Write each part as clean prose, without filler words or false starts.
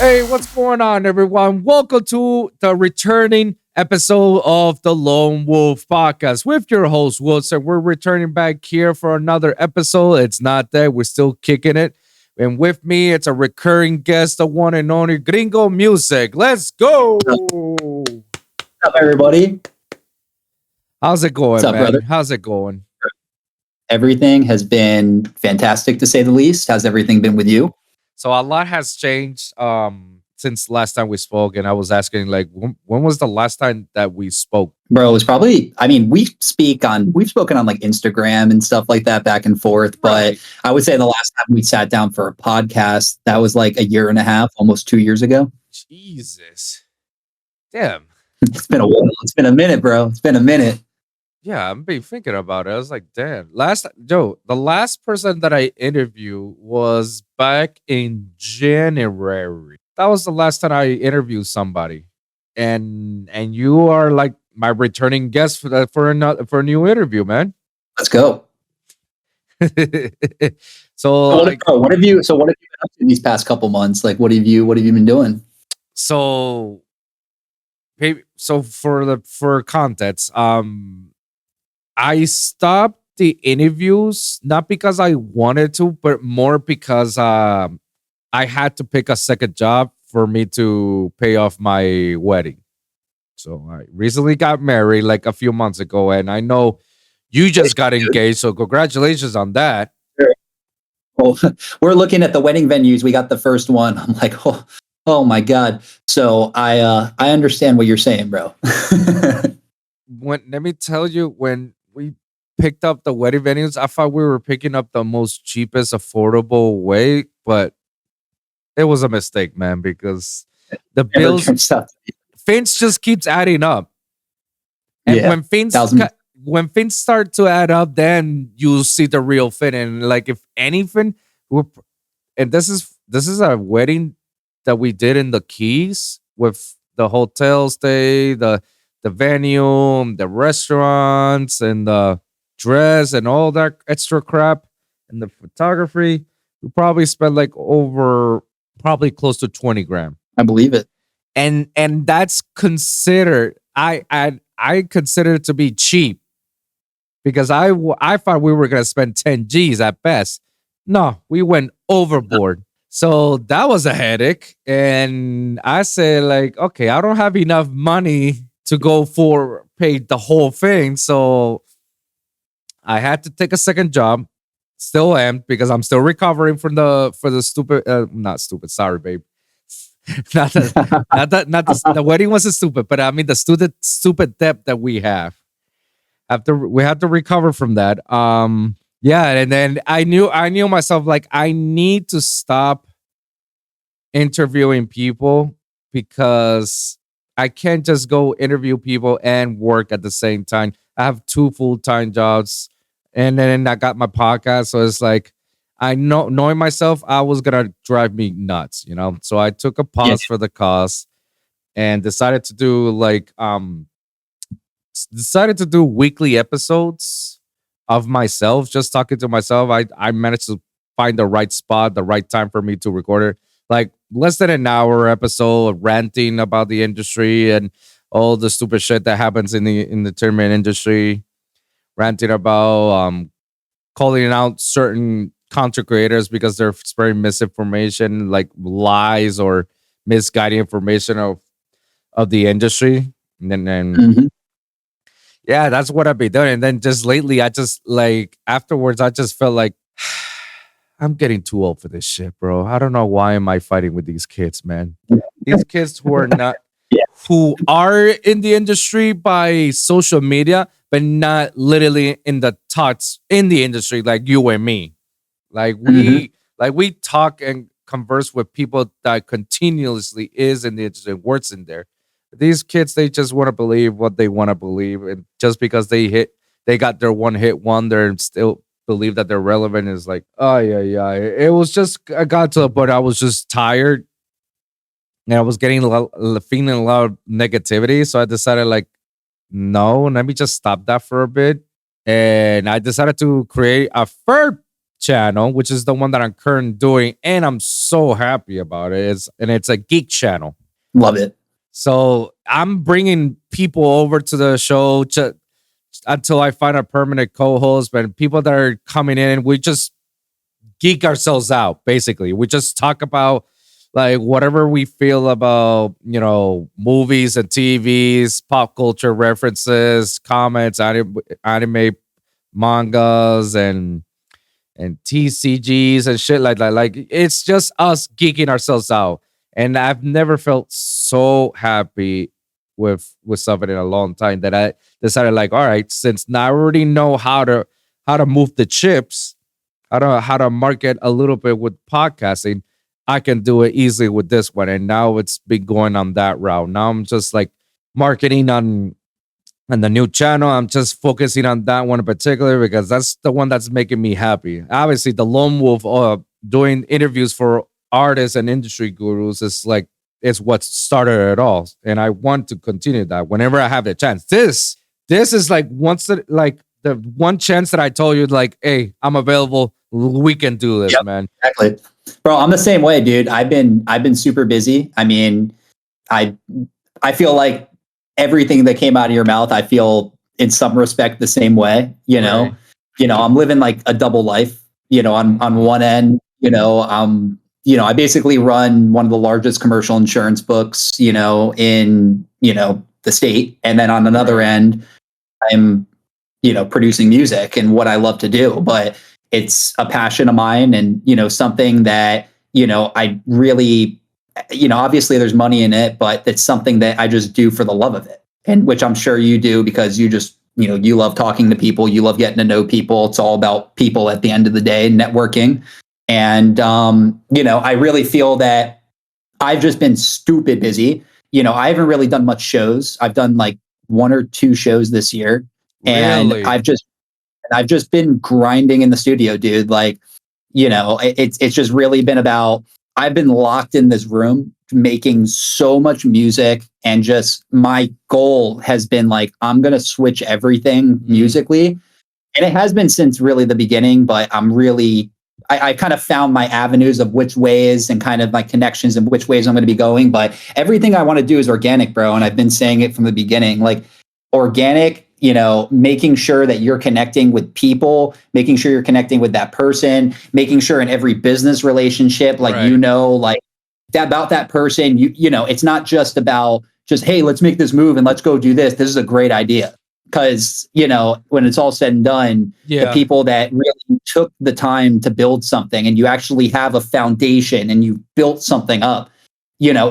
Hey, what's going on, everyone? Welcome to the returning episode of the Lone Wolv podcast with your host, Wilson. We're returning back here for another episode. It's not that we're still kicking it. And with me, it's a recurring guest, the one and only Gringo Music. Let's go. What's up, everybody? How's it going, What's up, man? brother? How's it going? Everything has been fantastic, to say the least. How's everything been with you? So a lot has changed since last time we spoke, and I was asking, like, when was the last time that we spoke? Bro, it was probably, we've spoken on like Instagram and stuff like that back and forth, but Right. I would say the last time we sat down for a podcast, that was like a year and a half, almost 2 years ago. Jesus. Damn. It's been a while. It's been a minute, bro. It's been a minute. Yeah, I'm been thinking about it. I was like, damn. The last person that I interviewed was back in January. That was the last time I interviewed somebody. And you are like my returning guest for a new interview, man. Let's go. So What have you been up to these past couple months? Like, what have you been doing? So for context, I stopped the interviews not because I wanted to, but more because I had to pick a second job for me to pay off my wedding. So I recently got married like a few months ago, and I know you just got engaged, so congratulations on that. Well, we're looking at the wedding venues. We got the first one. I'm like, oh my God. So I understand what you're saying, bro. Let me tell you, when we picked up the wedding venues, I thought we were picking up the most cheapest, affordable way, but it was a mistake, man, because the bills, things just keeps adding up. And Yeah, when things start to add up, then you see the real thing. And like, if anything, this is a wedding that we did in the Keys with the hotel stay, the venue, the restaurants, and the dress, and all that extra crap, and the photography. We probably spent like over probably close to 20 grand. I believe it. And that's considered, I consider it to be cheap, because I thought we were gonna spend 10 G's at best. No, we went overboard. So that was a headache. And I said, like, okay, I don't have enough money to go for pay the whole thing. So I had to take a second job. Still am, because I'm still recovering from the stupid, not stupid, sorry, babe. not the wedding wasn't stupid, but I mean the stupid debt that we have. We had to recover from that. Yeah, and then I knew myself, like, I need to stop interviewing people, because I can't just go interview people and work at the same time. I have 2 full-time jobs, and then I got my podcast, so it's like, knowing myself, I was gonna drive me nuts, you know. So I took a pause for the cause, and decided to do weekly episodes of myself, just talking to myself. I managed to find the right spot, the right time for me to record it. Like less than an hour episode, ranting about the industry and all the stupid shit that happens in the entertainment industry. Ranting about calling out certain content creators because they're spreading misinformation, like lies or misguiding information of the industry. And then yeah, that's what I've been doing. And then just lately, I just like afterwards, I just felt like I'm getting too old for this shit, bro. I don't know why am I fighting with these kids, man. These kids who are not who are in the industry by social media, but not literally in the thoughts in the industry, like you and me. Like we talk and converse with people that continuously is in the industry, works in there. These kids, they just want to believe what they want to believe, and just because they got their one hit wonder and still believe that they're relevant is like, oh yeah. It was just, I got to the point I was just tired, and I was feeling a lot of negativity. So I decided, like, no, let me just stop that for a bit, and I decided to create a third channel, which is the one that I'm currently doing, and I'm so happy about it. It's a geek channel. Love it. So I'm bringing people over to the show until I find a permanent co-host. But people that are coming in, we just geek ourselves out. Basically, we just talk about like whatever we feel about, movies and TVs, pop culture references, comments, anime, mangas, and TCGs and shit like that. Like it's just us geeking ourselves out. And I've never felt so happy with something in a long time that I decided, like, all right, since now I already know how to move the chips, how to market a little bit with podcasting, I can do it easily with this one. And now it's been going on that route. Now I'm just like marketing on the new channel. I'm just focusing on that one in particular because that's the one that's making me happy. Obviously, the Lone Wolf doing interviews for artists and industry gurus is like it's what started it all, and I want to continue that whenever I have the chance. This is like the one chance that I told you, like, hey, I'm available. We can do this, man. Exactly, bro. I'm the same way, dude. I've been super busy. I mean, I feel like everything that came out of your mouth, I feel in some respect the same way. Right. I'm living like a double life. On one end, I basically run one of the largest commercial insurance books, in the state, and then on another end, I'm producing music and what I love to do. But it's a passion of mine, and something that I really, obviously there's money in it, but it's something that I just do for the love of it, and which I'm sure you do because you just you love talking to people, you love getting to know people. It's all about people at the end of the day, networking. And, I really feel that I've just been stupid busy. I haven't really done much shows. I've done like 1 or 2 shows this year. And Really? I've just been grinding in the studio, dude. Like, it's just really been about, I've been locked in this room making so much music, and just my goal has been like, I'm going to switch everything musically. And it has been since really the beginning, but I'm really, I kind of found my avenues of which ways and kind of my connections and which ways I'm going to be going. But everything I want to do is organic, bro. And I've been saying it from the beginning, like organic, making sure that you're connecting with people, making sure you're connecting with that person, making sure in every business relationship, like, Right. like that about that person, it's not just about hey, let's make this move and let's go do this. This is a great idea. Because, when it's all said and done, the people that really took the time to build something, and you actually have a foundation and you built something up,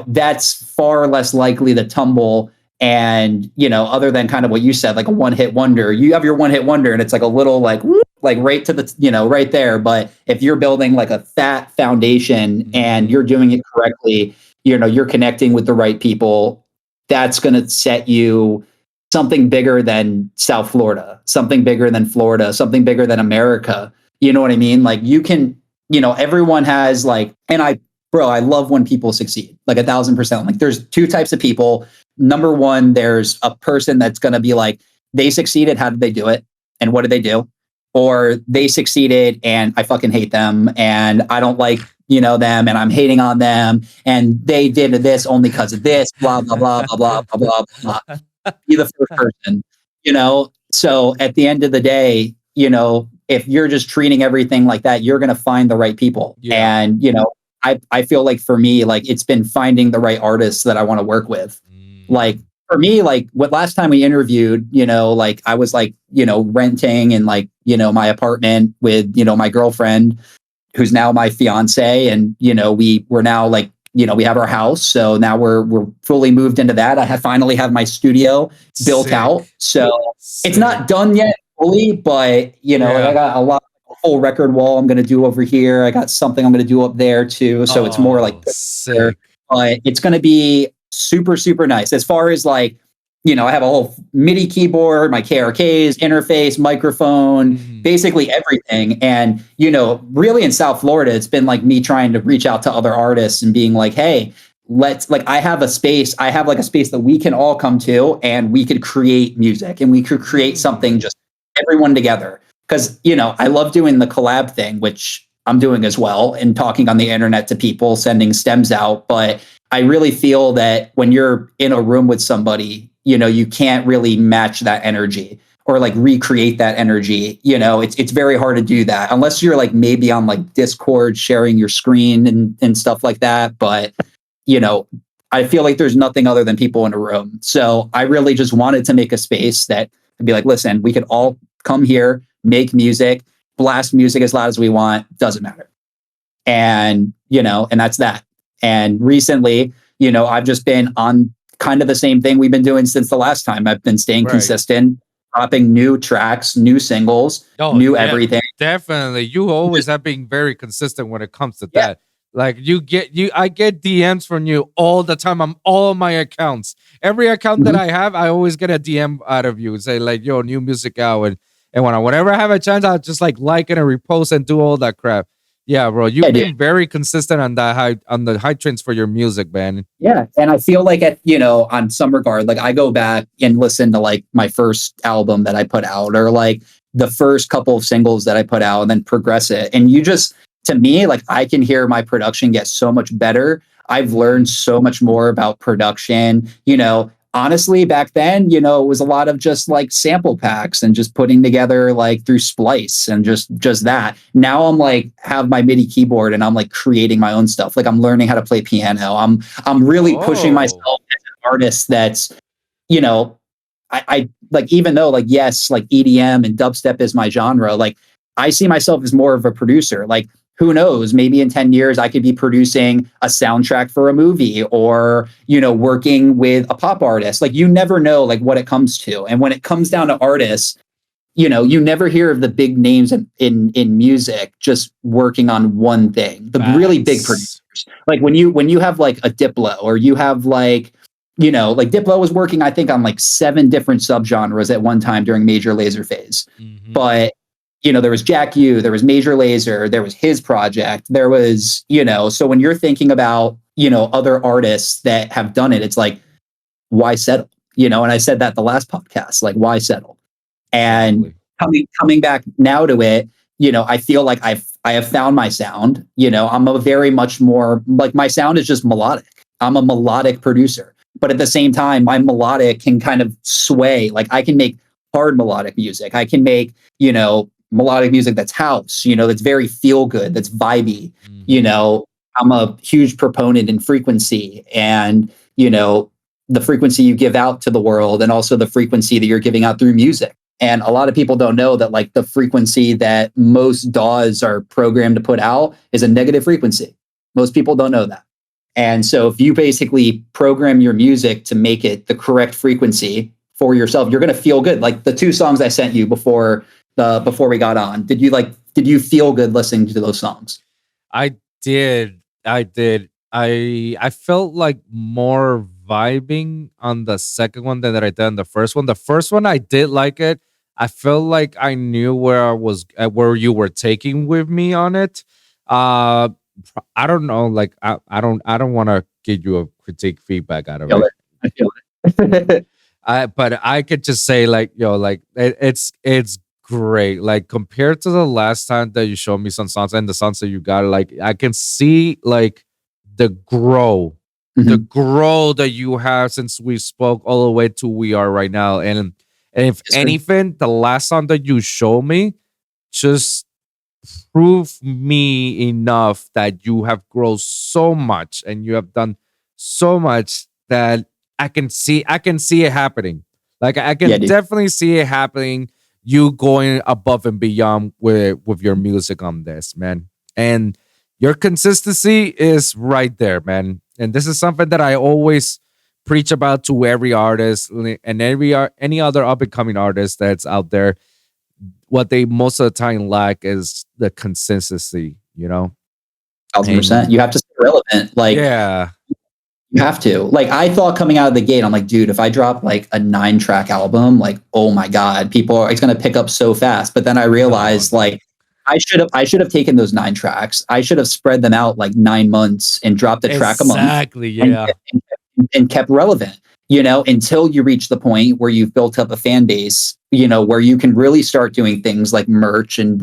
that's far less likely to tumble. And, other than kind of what you said, like a one-hit wonder, you have your one-hit wonder and it's like a little like right to the, right there. But if you're building like a fat foundation and you're doing it correctly, you're connecting with the right people, that's going to set you something bigger than South Florida, something bigger than Florida, something bigger than America. You know what I mean? Like you can, everyone has like, and I love when people succeed, like 1,000%. Like there's 2 types of people. Number one, there's a person that's going to be like, they succeeded. How did they do it? And what did they do? Or they succeeded and I fucking hate them and I don't like, them and I'm hating on them and they did this only because of this, blah, blah, blah, blah, blah, blah, blah, blah. Be the first person, So at the end of the day, if you're just treating everything like that, you're going to find the right people. Yeah. And, I feel like for me, like it's been finding the right artists that I want to work with. Like for me, like what last time we interviewed, like I was like, renting in like, my apartment with, my girlfriend who's now my fiance. And, we're now like, we have our house. So now we're fully moved into that. I finally have my studio built out. So it's not done yet fully, but I got a full record wall I'm going to do over here. I got something I'm going to do up there too. So it's more like, but it's going to be super, super nice. As far as like, I have a whole MIDI keyboard, my KRKs, interface, microphone, basically everything. And, really in South Florida, it's been like me trying to reach out to other artists and being like, hey, I have a space that we can all come to and we could create music and we could create something, just everyone together. because, I love doing the collab thing, which I'm doing as well, and talking on the internet to people, sending stems out. But I really feel that when you're in a room with somebody, you can't really match that energy or like recreate that energy. It's very hard to do that unless you're like maybe on like Discord sharing your screen and stuff like that. But, I feel like there's nothing other than people in a room. So I really just wanted to make a space that would be like, listen, we could all come here, make music, blast music as loud as we want, doesn't matter. And, and that's that. And recently, I've just been on kind of the same thing we've been doing since the last time. I've been staying consistent, dropping new tracks, new singles, new everything. Definitely. You always have been very consistent when it comes to that. Like I get DMs from you all the time on all of my accounts. Every account that I have, I always get a DM out of you, say like, yo, new music out. And whenever I have a chance, I'll just like it and repost and do all that crap. Yeah, bro, you've been very consistent on the high trends for your music, man. Yeah, and I feel like on some regard, like I go back and listen to like my first album that I put out, or like the first couple of singles that I put out, and then progress it. And to me, like I can hear my production get so much better. I've learned so much more about production. Honestly, back then, it was a lot of just like sample packs and just putting together like through Splice and just that. Now I'm like have my MIDI keyboard and I'm like creating my own stuff. Like I'm learning how to play piano. I'm really pushing myself as an artist. That's, I like, even though like, yes, like EDM and dubstep is my genre, like I see myself as more of a producer. Like, who knows, maybe in 10 years, I could be producing a soundtrack for a movie or, working with a pop artist. Like, you never know, like, what it comes to. And when it comes down to artists, you never hear of the big names in music just working on one thing. The really big producers. Like, when you have, like, a Diplo, or you have, like, like Diplo was working, I think, on, like, 7 different subgenres at one time during Major Lazer phase. But there was Jack U, there was Major Lazer, there was his project, there was, so when you're thinking about, other artists that have done it, it's like, why settle? And I said that the last podcast, like, why settle? And coming back now to it, I feel like I have found my sound. I'm a very much more, like, my sound is just melodic. I'm a melodic producer. But at the same time, my melodic can kind of sway. Like, I can make hard melodic music. I can make, melodic music that's house, that's very feel good, that's vibey. I'm a huge proponent in frequency and, the frequency you give out to the world, and also the frequency that you're giving out through music. And a lot of people don't know that, like, the frequency that most DAWs are programmed to put out is a negative frequency. Most people don't know that. And so if you basically program your music to make it the correct frequency for yourself, you're going to feel good. Like the 2 songs I sent you before we got on, did you feel good listening to those songs? I did. I felt like more vibing on the second one than that I did on the first one. The first one, I did like it. I felt like I knew where you were taking with me on it. I don't know. Like, I don't want to give you a critique feedback out of it. I feel it. But I could just say, like, like it's great. Like, compared to the last time that you showed me some songs and the songs that you got, like, I can see like the grow that you have since we spoke all the way to we are right now. And if anything, the last song that you showed me just proved me enough that you have grown so much and you have done so much that I can see it happening. Like, I can definitely see it happening. You going above and beyond with your music on this, man. And your consistency is right there, man. And this is something that I always preach about to every artist and any other up and coming artist that's out there. What they most of the time lack is the consistency, 1,000%. You have to stay relevant. Like, yeah. You have to. Like, I thought coming out of the gate, I'm like, dude, if I drop like a 9-track album, like, oh my God, it's going to pick up so fast. But then I realized, like, I should have taken those 9 tracks. I should have spread them out like 9 months and dropped a track a month. Exactly. Yeah. And kept relevant, until you reach the point where you've built up a fan base, where you can really start doing things like merch and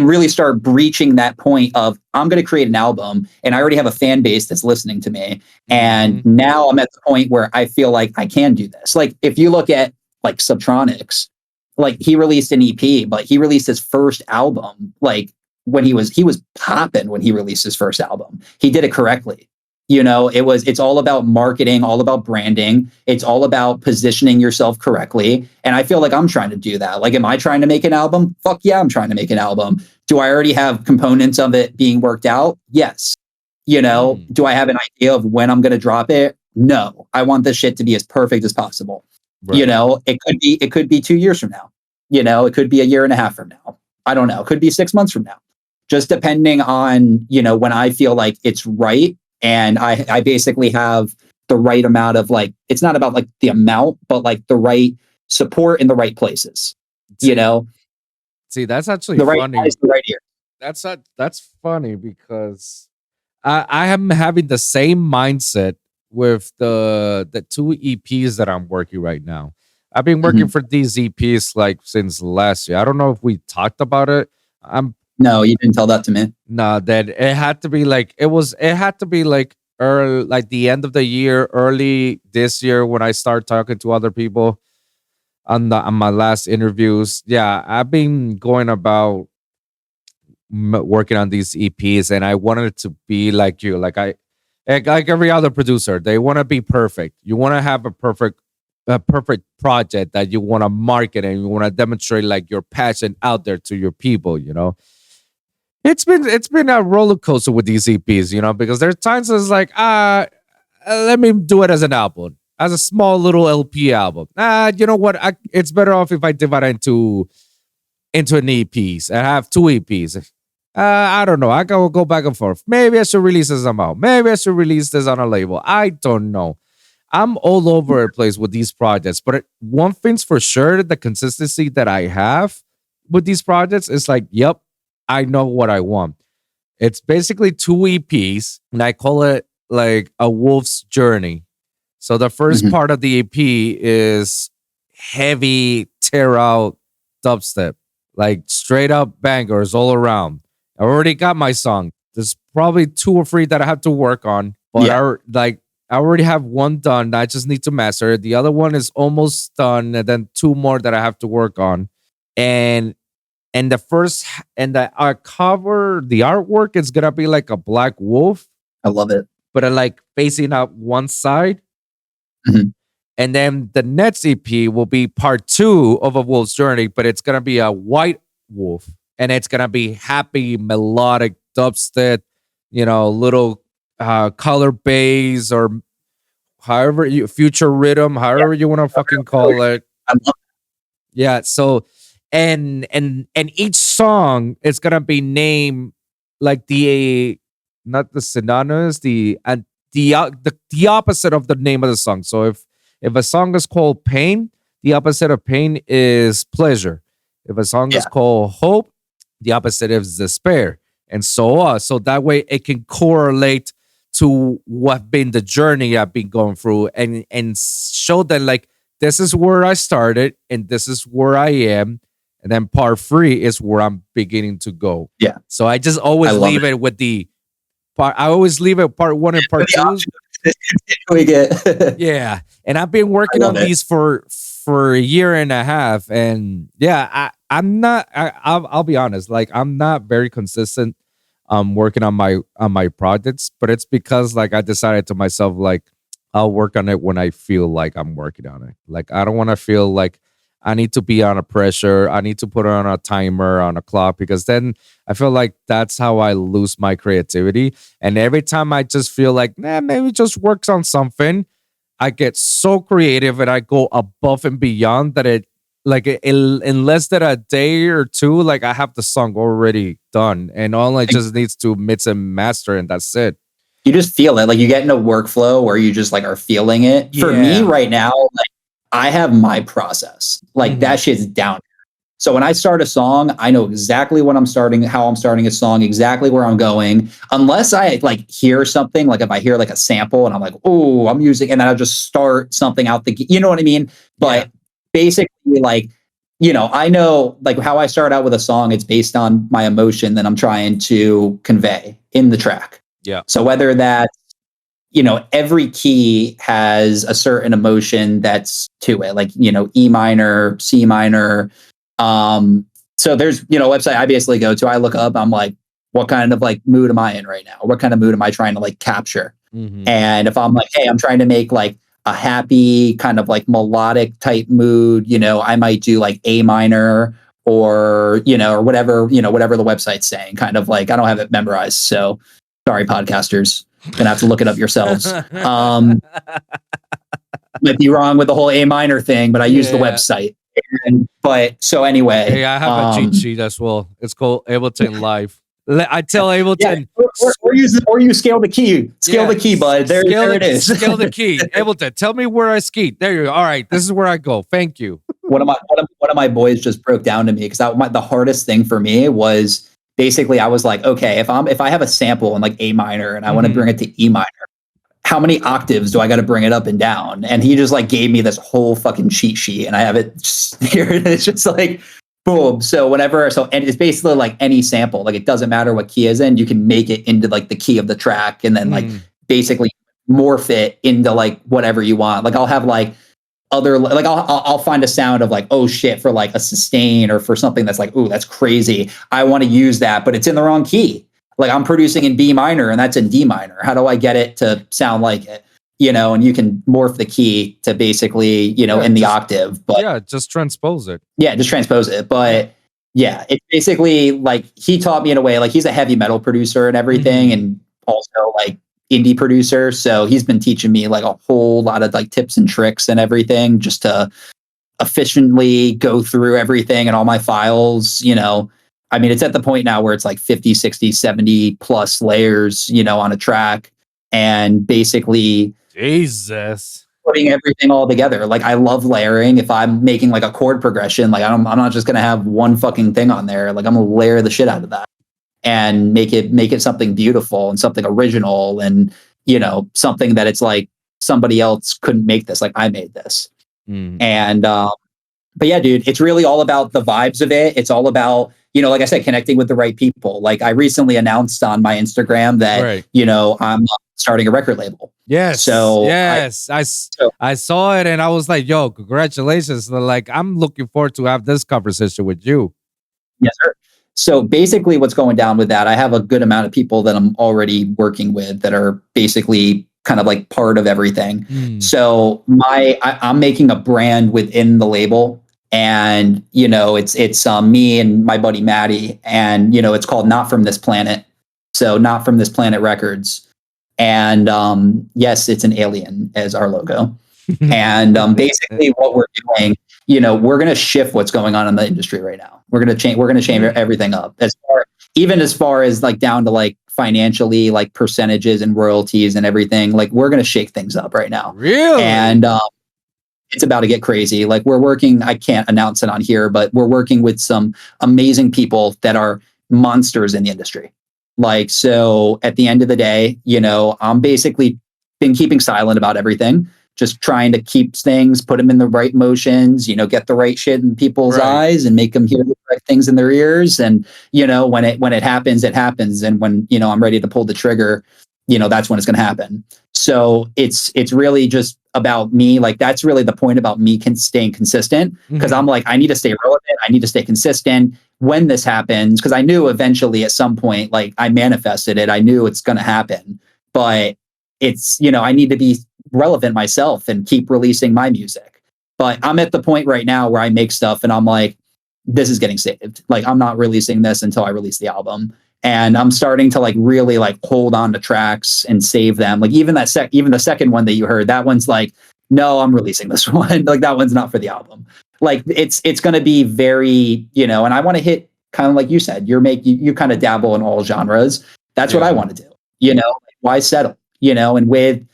really start breaching that point of, I'm going to create an album and I already have a fan base that's listening to me. And now I'm at the point where I feel like I can do this. Like if you look at like Subtronics, like he released an EP, but he released his first album. Like when he was popping when he released his first album, he did it correctly. It's all about marketing, all about branding. It's all about positioning yourself correctly. And I feel like I'm trying to do that. Like, am I trying to make an album? Fuck yeah, I'm trying to make an album. Do I already have components of it being worked out? Yes. Do I have an idea of when I'm going to drop it? No. I want this shit to be as perfect as possible. Right. It could be 2 years from now. It could be a year and a half from now. I don't know. It could be 6 months from now. Just depending on, when I feel like it's right. And I basically have the right amount of like, it's not about like the amount, but like the right support in the right places, See, that's actually funny. Right here. That's funny because I am having the same mindset with the 2 EPs that I'm working right now. I've been working for these EPs like since last year. I don't know if we talked about it. No, you didn't tell that to me. No, that it had to be like early, like the end of the year, early this year when I start talking to other people on my last interviews. Yeah, I've been going about working on these EPs, and I wanted it to be like you, like every other producer. They want to be perfect. You want to have a perfect project that you want to market and you want to demonstrate like your passion out there to your people. It's been a roller coaster with these EPs, because there's times it's like, let me do it as an album, as a small little LP album. You know what? It's better off if I divide it into an EPs and have 2 EPs. I don't know. I can go back and forth. Maybe I should release this amount. Maybe I should release this on a label. I don't know. I'm all over the place with these projects, but one thing's for sure, the consistency that I have with these projects is like, yep, I know what I want. It's basically 2 EPs, and I call it like a Wolv's journey. So the first part of the EP is heavy tear out dubstep, like straight up bangers all around. I already got my song. There's probably 2 or 3 that I have to work on, but I already have one done. I just need to master it. The other one is almost done, and then 2 more that I have to work on. And the first and our cover, the artwork is gonna be like a black wolf. I love it, but like facing out one side. And then the next EP will be part 2 of a wolf's journey, but it's gonna be a white wolf, and it's gonna be happy melodic dubstep, little color bass or however future rhythm, however you want to fucking call it. Yeah. So and each song is gonna be named like not the synonymous, the opposite of the name of the song. So if a song is called pain, the opposite of pain is pleasure. If a song is called hope, the opposite is despair, and so on. So that way it can correlate to what been the journey I've been going through, and show them like, this is where I started and this is where I am. And then part 3 is where I'm beginning to go. Yeah. So I just always leave it with the part. I always leave it part 1 and part 2. Yeah. And I've been working on these for a year and a half. And yeah, I'll be honest. Like, I'm not very consistent working on my projects, but it's because like I decided to myself, like, I'll work on it when I feel like I'm working on it. Like, I don't want to feel like I need to be on a pressure. I need to put on a timer, on a clock, because then I feel like that's how I lose my creativity. And every time I just feel like, maybe just works on something, I get so creative and I go above and beyond that in less than a day or 2, like I have the song already done, and all I just needs to mix and master, and that's it. You just feel it. Like, you get in a workflow where you just like are feeling it. For me right now, like, I have my process. Like, that shit's down. So when I start a song, I know exactly what I'm starting, how I'm starting a song, exactly where I'm going. Unless I like hear something, like if I hear like a sample and I'm like, oh, I'm using, and then I'll just start something out you know what I mean? But basically like, I know like how I start out with a song, it's based on my emotion that I'm trying to convey in the track. Yeah. So whether that, every key has a certain emotion that's to it, like, E minor, C minor. So there's, a website I basically go to, I look up, I'm like, what kind of like mood am I in right now? What kind of mood am I trying to like capture? Mm-hmm. And if I'm like, hey, I'm trying to make like a happy kind of like melodic type mood, I might do like A minor or, or whatever, whatever the website's saying, kind of like, I don't have it memorized. So sorry, podcasters, gonna have to look it up yourselves. Might be wrong with the whole A minor thing, but I use the website. But so anyway, hey, I have a cheat sheet as well. It's called Ableton Live. I tell Ableton, or you scale the key, the key, bud. There it is. Scale the key. Ableton, tell me where I ski. There you go. All right, this is where I go. Thank you. One of my boys just broke down to me because the hardest thing for me was basically I was like, okay, if I have a sample in like A minor and I want to bring it to E minor, how many octaves do I got to bring it up and down? And he just like gave me this whole fucking cheat sheet, and I have it here. And it's just like, boom. So and it's basically like any sample, like it doesn't matter what key is in, you can make it into like the key of the track, and then like basically morph it into like whatever you want. Like I'll have like other, like I'll find a sound of like, oh shit, for like a sustain or for something that's like, ooh, that's crazy. I want to use that, but it's in the wrong key. Like I'm producing in B minor and that's in D minor. How do I get it to sound like it? And you can morph the key to basically, in the octave. But just transpose it. Yeah, just transpose it. But yeah, it's basically like he taught me in a way, like he's a heavy metal producer and everything, and also like indie producer. So he's been teaching me like a whole lot of like tips and tricks and everything just to efficiently go through everything and all my files, I mean, it's at the point now where it's like 50, 60, 70 plus layers, on a track, and basically Jesus putting everything all together. Like I love layering. If I'm making like a chord progression, like I'm not just going to have one fucking thing on there. Like I'm going to layer the shit out of that and make it something beautiful and something original and, something that it's like somebody else couldn't make this. Like I made this. And, but yeah, dude, it's really all about the vibes of it. It's all about, like I said, connecting with the right people. Like I recently announced on my Instagram that, I'm starting a record label. Yes. So yes, I saw it and I was like, yo, congratulations. Like, I'm looking forward to have this conversation with you. Yes, sir. So basically what's going down with that, I have a good amount of people that I'm already working with that are basically kind of like part of everything. So I'm making a brand within the label. And, it's me and my buddy Maddie, and, it's called Not From This Planet. So Not From This Planet Records. And yes, it's an alien as our logo. And basically what we're doing, we're going to shift what's going on in the industry right now. We're going to change everything up even as far as like down to like financially, like percentages and royalties and everything. Like we're going to shake things up right now. Really? And, it's about to get crazy. Like we're working, I can't announce it on here, but we're working with some amazing people that are monsters in the industry. Like, so at the end of the day, I'm basically been keeping silent about everything, just trying to keep things, put them in the right motions, get the right shit in people's eyes and make them hear the right things in their ears. And, when it happens, it happens. And when, I'm ready to pull the trigger, that's when it's going to happen. So it's really just about me. Like that's really the point about me staying consistent, because I'm like, I need to stay relevant. I need to stay consistent when this happens. Cause I knew eventually at some point, like I manifested it. I knew it's going to happen, but it's, I need to be relevant myself and keep releasing my music. But I'm at the point right now where I make stuff and I'm like, this is getting saved. Like I'm not releasing this until I release the album. And I'm starting to like really like hold on to tracks and save them. Like even the second one that you heard, that one's like, no, I'm releasing this one. Like that one's not for the album. Like it's going to be very, and I want to hit kind of like you said, you kind of dabble in all genres. That's what I want to do, why settle, and with,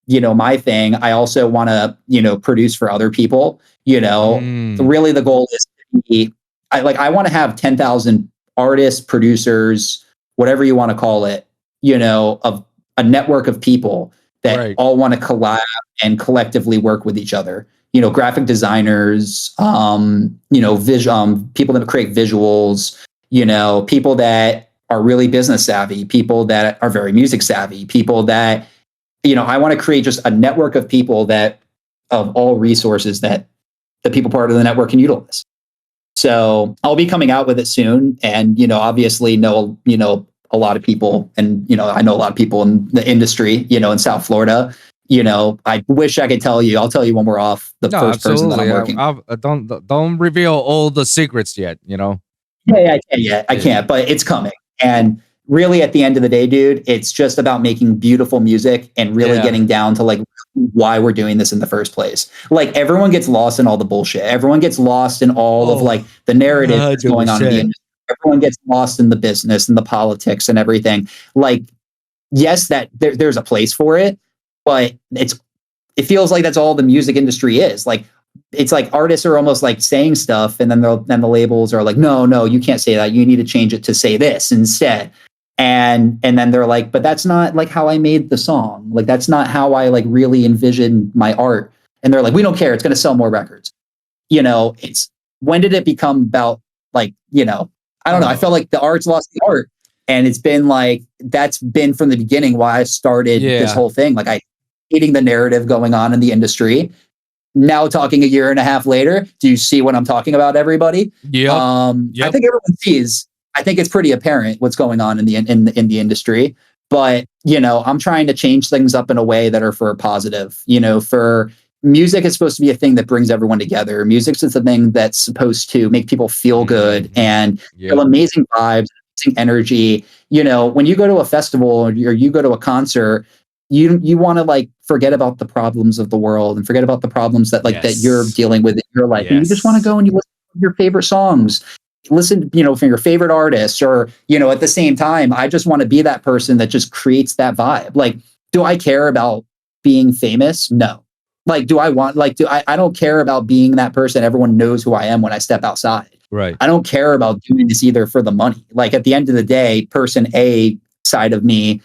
my thing, I also want to, produce for other people, really the goal is to be, I want to have 10,000 artists, producers, whatever you want to call it, of a network of people that all want to collab and collectively work with each other, graphic designers, people that create visuals, people that are really business savvy, people that are very music savvy, people that, I want to create just a network of people that of all resources that the people part of the network can utilize. So I'll be coming out with it soon. And, obviously know a lot of people, and, I know a lot of people in the industry, in South Florida. I wish I could tell you. I'll tell you when we're off the first person that I'm working. Don't reveal all the secrets yet, Yeah, I can't yet. I can't, but it's coming. And really, at the end of the day, dude, it's just about making beautiful music and really getting down to like why we're doing this in the first place. Like, everyone gets lost in all the bullshit. Everyone gets lost in all of like the narrative that's going on in the industry. Everyone gets lost in the business and the politics and everything. Like, yes, that there's a place for it, but it feels like that's all the music industry is. Like, it's like artists are almost like saying stuff, and then the labels are like, no, you can't say that. You need to change it to say this instead. And then they're like, but that's not like how I made the song. Like, that's not how I like really envisioned my art. And they're like, we don't care. It's going to sell more records. It's, when did it become about like, I don't know. I felt like the art's lost the art, and it's been like, that's been from the beginning why I started this whole thing. Like, I hating the narrative going on in the industry. Now, talking a year and a half later, do you see what I'm talking about, everybody? Yeah. I think everyone sees. I think it's pretty apparent what's going on in the industry. But, I'm trying to change things up in a way that are for a positive. For music is supposed to be a thing that brings everyone together. Music is a thing that's supposed to make people feel good and feel amazing vibes, amazing energy. When you go to a festival or you go to a concert, you want to like forget about the problems of the world and forget about the problems that that you're dealing with in your life. And you just want to go and you listen to your favorite songs, listen, from your favorite artists, or, at the same time, I just want to be that person that just creates that vibe. Like, do I care about being famous? No. Like, do I want, like, I don't care about being that person. Everyone knows who I am when I step outside. Right. I don't care about doing this either for the money. Like, at the end of the day, person A side of me,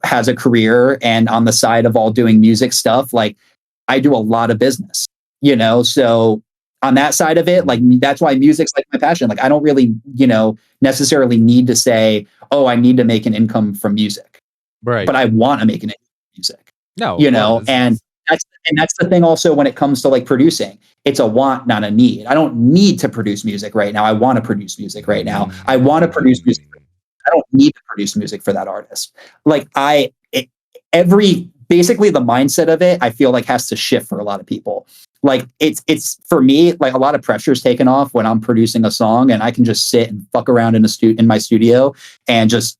has a career, and on the side of all doing music stuff, like, I do a lot of business, so on that side of it, like, that's why music's like my passion. Like, I don't really, necessarily need to say, oh, I need to make an income from music. Right. But I want to make an income from music. No, and that's the thing also when it comes to like producing. It's a want, not a need. I don't need to produce music right now. I want to produce music right now. I want to produce music. I don't need to produce music for that artist. Like, basically the mindset of it, I feel like has to shift for a lot of people. Like, it's for me, like, a lot of pressure is taken off when I'm producing a song, and I can just sit and fuck around in my studio and just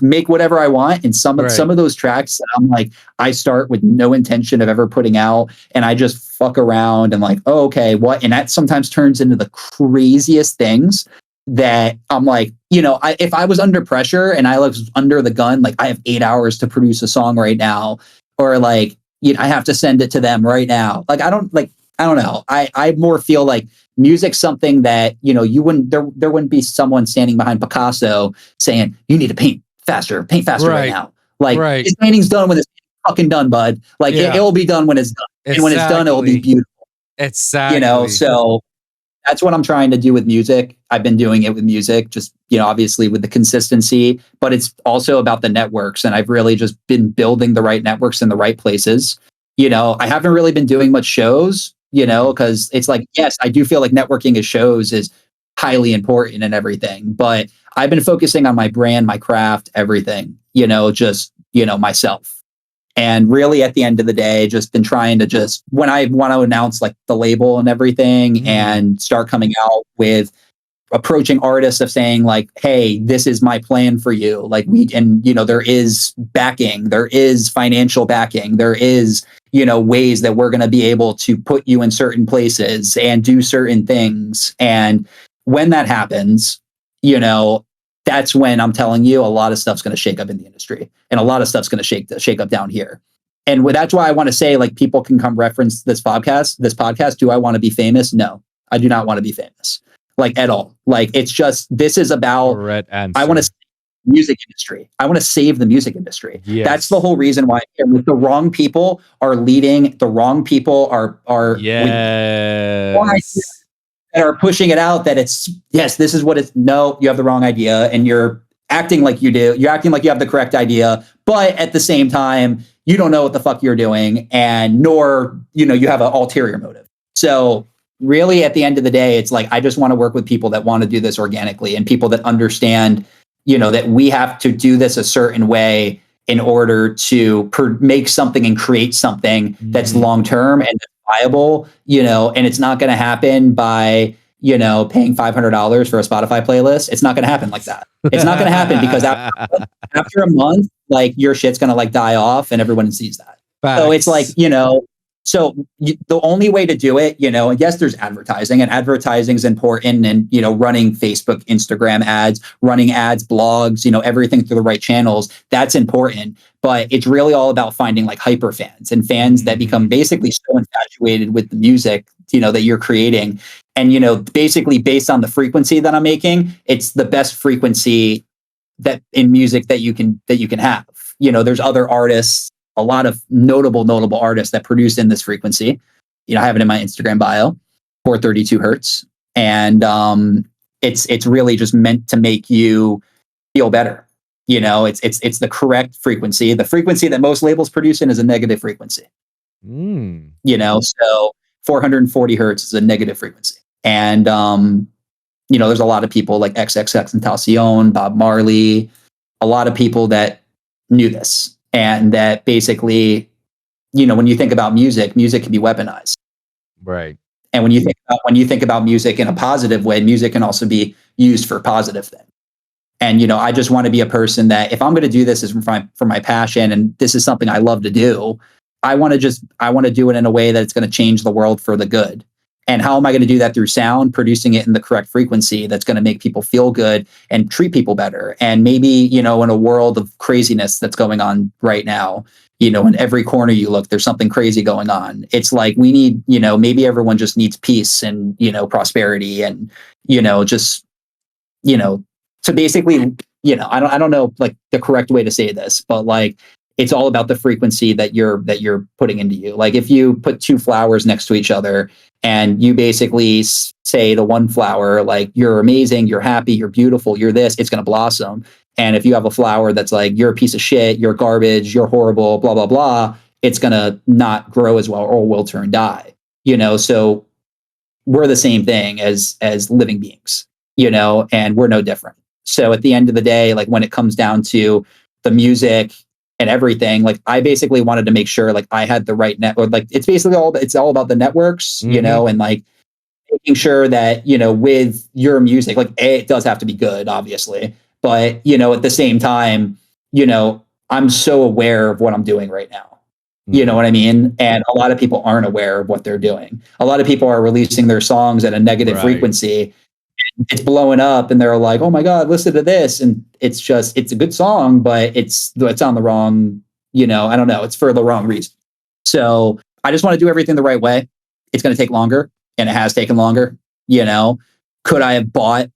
make whatever I want. And some of those tracks, I'm like, I start with no intention of ever putting out, and I just fuck around and like, oh, okay, what? And that sometimes turns into the craziest things that I'm like, if I was under pressure and I was under the gun, like, I have 8 hours to produce a song right now, or like, I have to send it to them right now. Like, I don't know. I more feel like music's something that, you wouldn't, there wouldn't be someone standing behind Picasso saying, you need to paint faster right now. Like, his painting's done when it's fucking done, bud. Like, it'll be done when it's done. Exactly. And when it's done, it'll be beautiful. Exactly. So that's what I'm trying to do with music. I've been doing it with music, just, obviously with the consistency, but it's also about the networks. And I've really just been building the right networks in the right places. I haven't really been doing much shows, because it's like, yes, I do feel like networking at shows is highly important and everything, but I've been focusing on my brand, my craft, everything, just, myself. And really, at the end of the day, just been trying to just, when I want to announce like the label and everything and start coming out with approaching artists of saying like, hey, this is my plan for you. Like, there is backing, there is financial backing, there is, ways that we're going to be able to put you in certain places and do certain things. And when that happens, that's when I'm telling you a lot of stuff's going to shake up in the industry, and a lot of stuff's going to shake up down here. And that's why I want to say, like, people can come reference this podcast. Do I want to be famous? No, I do not want to be famous, like, at all. Like, it's just, this is about, correct answer. I want to, music industry. I want to save the music industry. Yes. That's the whole reason why the wrong people are leading. The wrong people are yes. that are pushing it out that it's, yes, this is what it's, no, you have the wrong idea, and you're acting like you do. You're acting like you have the correct idea, but at the same time, you don't know what the fuck you're doing, and nor, you have an ulterior motive. So really, at the end of the day, it's like, I just want to work with people that want to do this organically, and people that understand, that we have to do this a certain way in order to make something and create something that's long-term and viable, and it's not going to happen by, paying $500 for a Spotify playlist. It's not going to happen like that. It's not going to happen because after a month, like, your shit's going to like die off and everyone sees that. Facts. So it's like, the only way to do it, yes, there's advertising, and advertising is important, and, running Facebook, Instagram ads, running ads, blogs, everything through the right channels. That's important. But it's really all about finding like hyper fans and fans that become basically so infatuated with the music, that you're creating. And, basically based on the frequency that I'm making, it's the best frequency that in music that you can have. There's other artists, a lot of notable artists that produce in this frequency. I have it in my Instagram bio, 432 hertz. And it's really just meant to make you feel better. It's the correct frequency. The frequency that most labels produce in is a negative frequency. So 440 hertz is a negative frequency. And there's a lot of people like XXXTentacion, Bob Marley, a lot of people that knew this. And that basically, when you think about music can be weaponized. Right. And when you think about music in a positive way, music can also be used for positive things. And, I just want to be a person that, if I'm going to do this is for my passion, and this is something I love to do, I want to do it in a way that it's going to change the world for the good. And how am I going to do that? Through sound, producing it in the correct frequency that's going to make people feel good and treat people better. And maybe, in a world of craziness that's going on right now, in every corner you look, there's something crazy going on. It's like, we need, maybe everyone just needs peace and, prosperity and, just, to basically, I don't know, like, the correct way to say this, but like, it's all about the frequency that you're putting into you. Like, if you put two flowers next to each other and you basically say to one flower, like, you're amazing, you're happy, you're beautiful, you're this, it's going to blossom. And if you have a flower that's like, you're a piece of shit, you're garbage, you're horrible, blah, blah, blah, it's going to not grow as well or will turn die, so we're the same thing as living beings, and we're no different. So at the end of the day, like, when it comes down to the music and everything, like, I basically wanted to make sure, like, I had the right network. Like, it's basically all about the networks, and like making sure that, with your music, like, it does have to be good, obviously, but, at the same time, I'm so aware of what I'm doing right now. You know what I mean? And a lot of people aren't aware of what they're doing. A lot of people are releasing their songs at a negative frequency. It's blowing up and they're like, oh my God, listen to this. And it's a good song, but it's on the wrong, I don't know. It's for the wrong reason. So I just want to do everything the right way. It's going to take longer, and it has taken longer. Could I have bought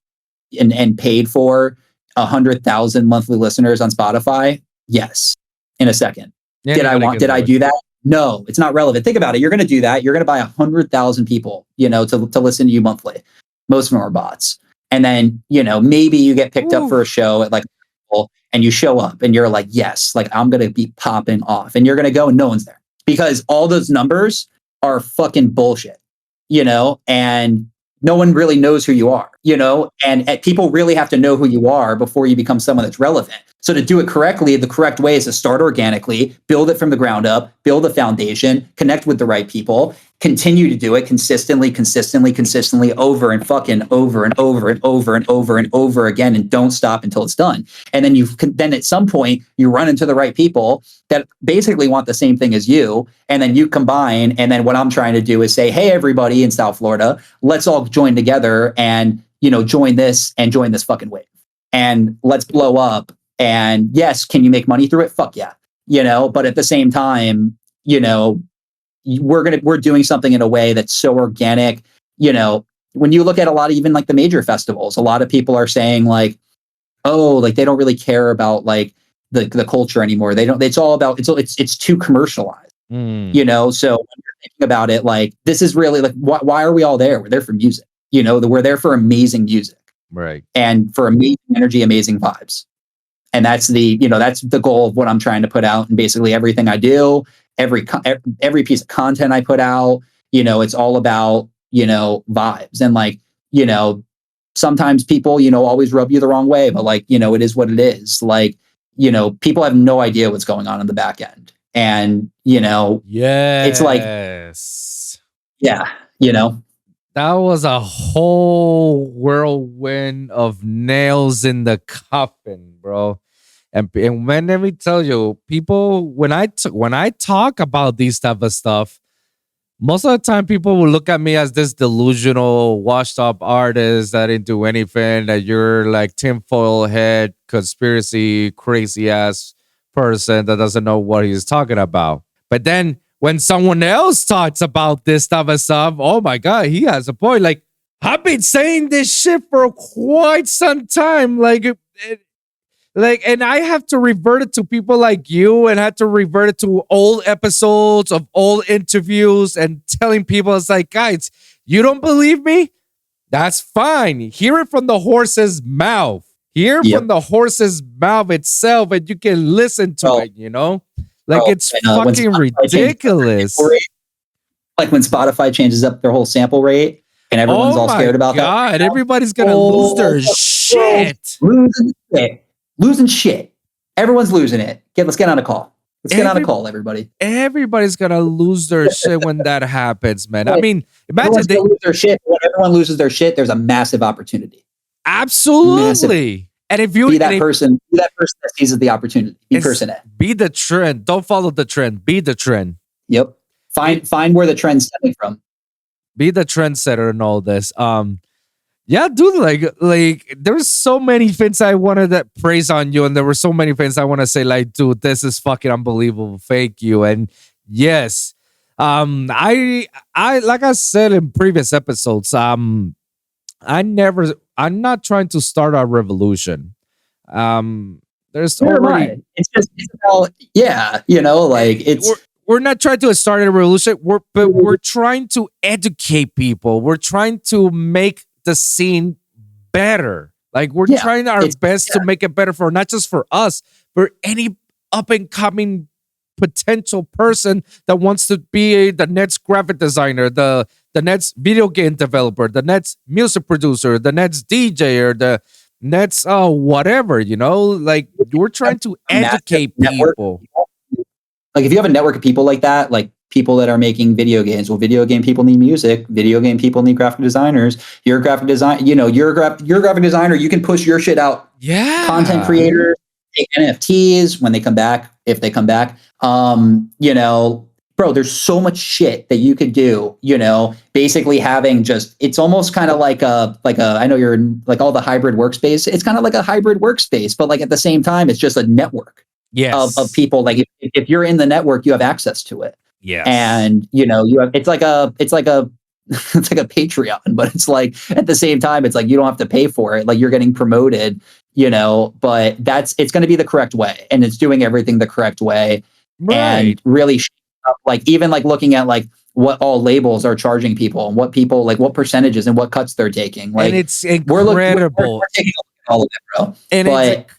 and paid for 100,000 monthly listeners on Spotify? Yes. In a second. Yeah, did I do that? No, it's not relevant. Think about it. You're going to do that. You're going to buy 100,000 people, to listen to you monthly. Most of them are bots. And then, maybe you get picked up for a show at like, and you show up and you're like, yes, like, I'm going to be popping off, and you're going to go and no one's there because all those numbers are fucking bullshit, and no one really knows who you are, and people really have to know who you are before you become someone that's relevant. So to do it correctly, the correct way is to start organically, build it from the ground up, build a foundation, connect with the right people, continue to do it consistently, over and fucking over and over and over and over and over again, and don't stop until it's done. And then then at some point you run into the right people that basically want the same thing as you, and then you combine. And then what I'm trying to do is say, hey, everybody in South Florida, let's all join together and, join this fucking wave, and let's blow up. And yes, can you make money through it? Fuck yeah. But at the same time, we're doing something in a way that's so organic. When you look at a lot of even like the major festivals, a lot of people are saying like, oh, like they don't really care about like the culture anymore. They don't. It's all about it's too commercialized. You know, so when you're thinking about it, like this is really like why are we all there? We're there for music. You know, we're there for amazing music, right? And for amazing energy, amazing vibes. And that's the goal of what I'm trying to put out. And basically everything I do, every piece of content I put out, you know, it's all about, you know, vibes. And like, you know, sometimes people, you know, always rub you the wrong way, but like, you know, it is what it is. Like, you know, people have no idea what's going on in the back end. And, you know, it's like, yeah, you know, that was a whole whirlwind of nails in the coffin, bro. And when, let me tell you, people, when I talk about these type of stuff, most of the time people will look at me as this delusional, washed up artist that didn't do anything, that you're like tinfoil head, conspiracy, crazy ass person that doesn't know what he's talking about. But then when someone else talks about this type of stuff, oh my God, he has a point. Like, I've been saying this shit for quite some time. And I have to revert it to people like you, and had to revert it to old episodes of old interviews and telling people, it's like, guys, you don't believe me? That's fine. Hear it from the horse's mouth. Hear from the horse's mouth itself, and you can listen to it, you know? Like, it's fucking ridiculous. Like when Spotify changes up their whole sample rate and everyone's all scared about that. Everybody's going to lose their shit. Losing shit. Everyone's losing it. Let's get on a call. Let's get on a call, everybody. Everybody's going to lose their shit when that happens, man. I mean, imagine they lose their shit. When everyone loses their shit, there's a massive opportunity. Absolutely. Massive. And if you be that person that seizes the opportunity. Be person A. Be the trend. Don't follow the trend. Be the trend. Yep. Find where the trend's stemming from. Be the trendsetter in all this. Yeah, dude, like there's so many things I wanted to praise on you, and there were so many things I want to say, like, dude, this is fucking unbelievable. Thank you. And yes, I like I said in previous episodes, I'm not trying to start a revolution. There's already it's about, yeah, you know, like we're not trying to start a revolution. We're trying to educate people. We're trying to make the scene better. Like, we're trying our best to make it better for not just for us, but any up and coming potential person that wants to be the next graphic designer, the next video game developer, the next music producer, the next DJ, or the next whatever, you know. Like, we're trying to educate people. Like, if you have a network of people like that, like people that are making video games, well, video game people need music, video game people need graphic designers. You're a graphic design, you know, you're a graphic designer, you can push your shit out. Yeah. Content creators take NFTs when they come back, if they come back. You know, bro, there's so much shit that you could do, you know, basically having just, it's almost kind of like I know you're in like all the hybrid workspace. It's kind of like a hybrid workspace, but like at the same time, it's just a network of people. Like if you're in the network, you have access to it. Yeah. And you know, you have, it's like a Patreon, but it's like at the same time, it's like you don't have to pay for it. Like, you're getting promoted, you know, but it's going to be the correct way, and it's doing everything the correct way. Right. And really, like, even like looking at like what all labels are charging people and what people, like what percentages and what cuts they're taking. Like, and it's incredible. We're taking all of it, bro. And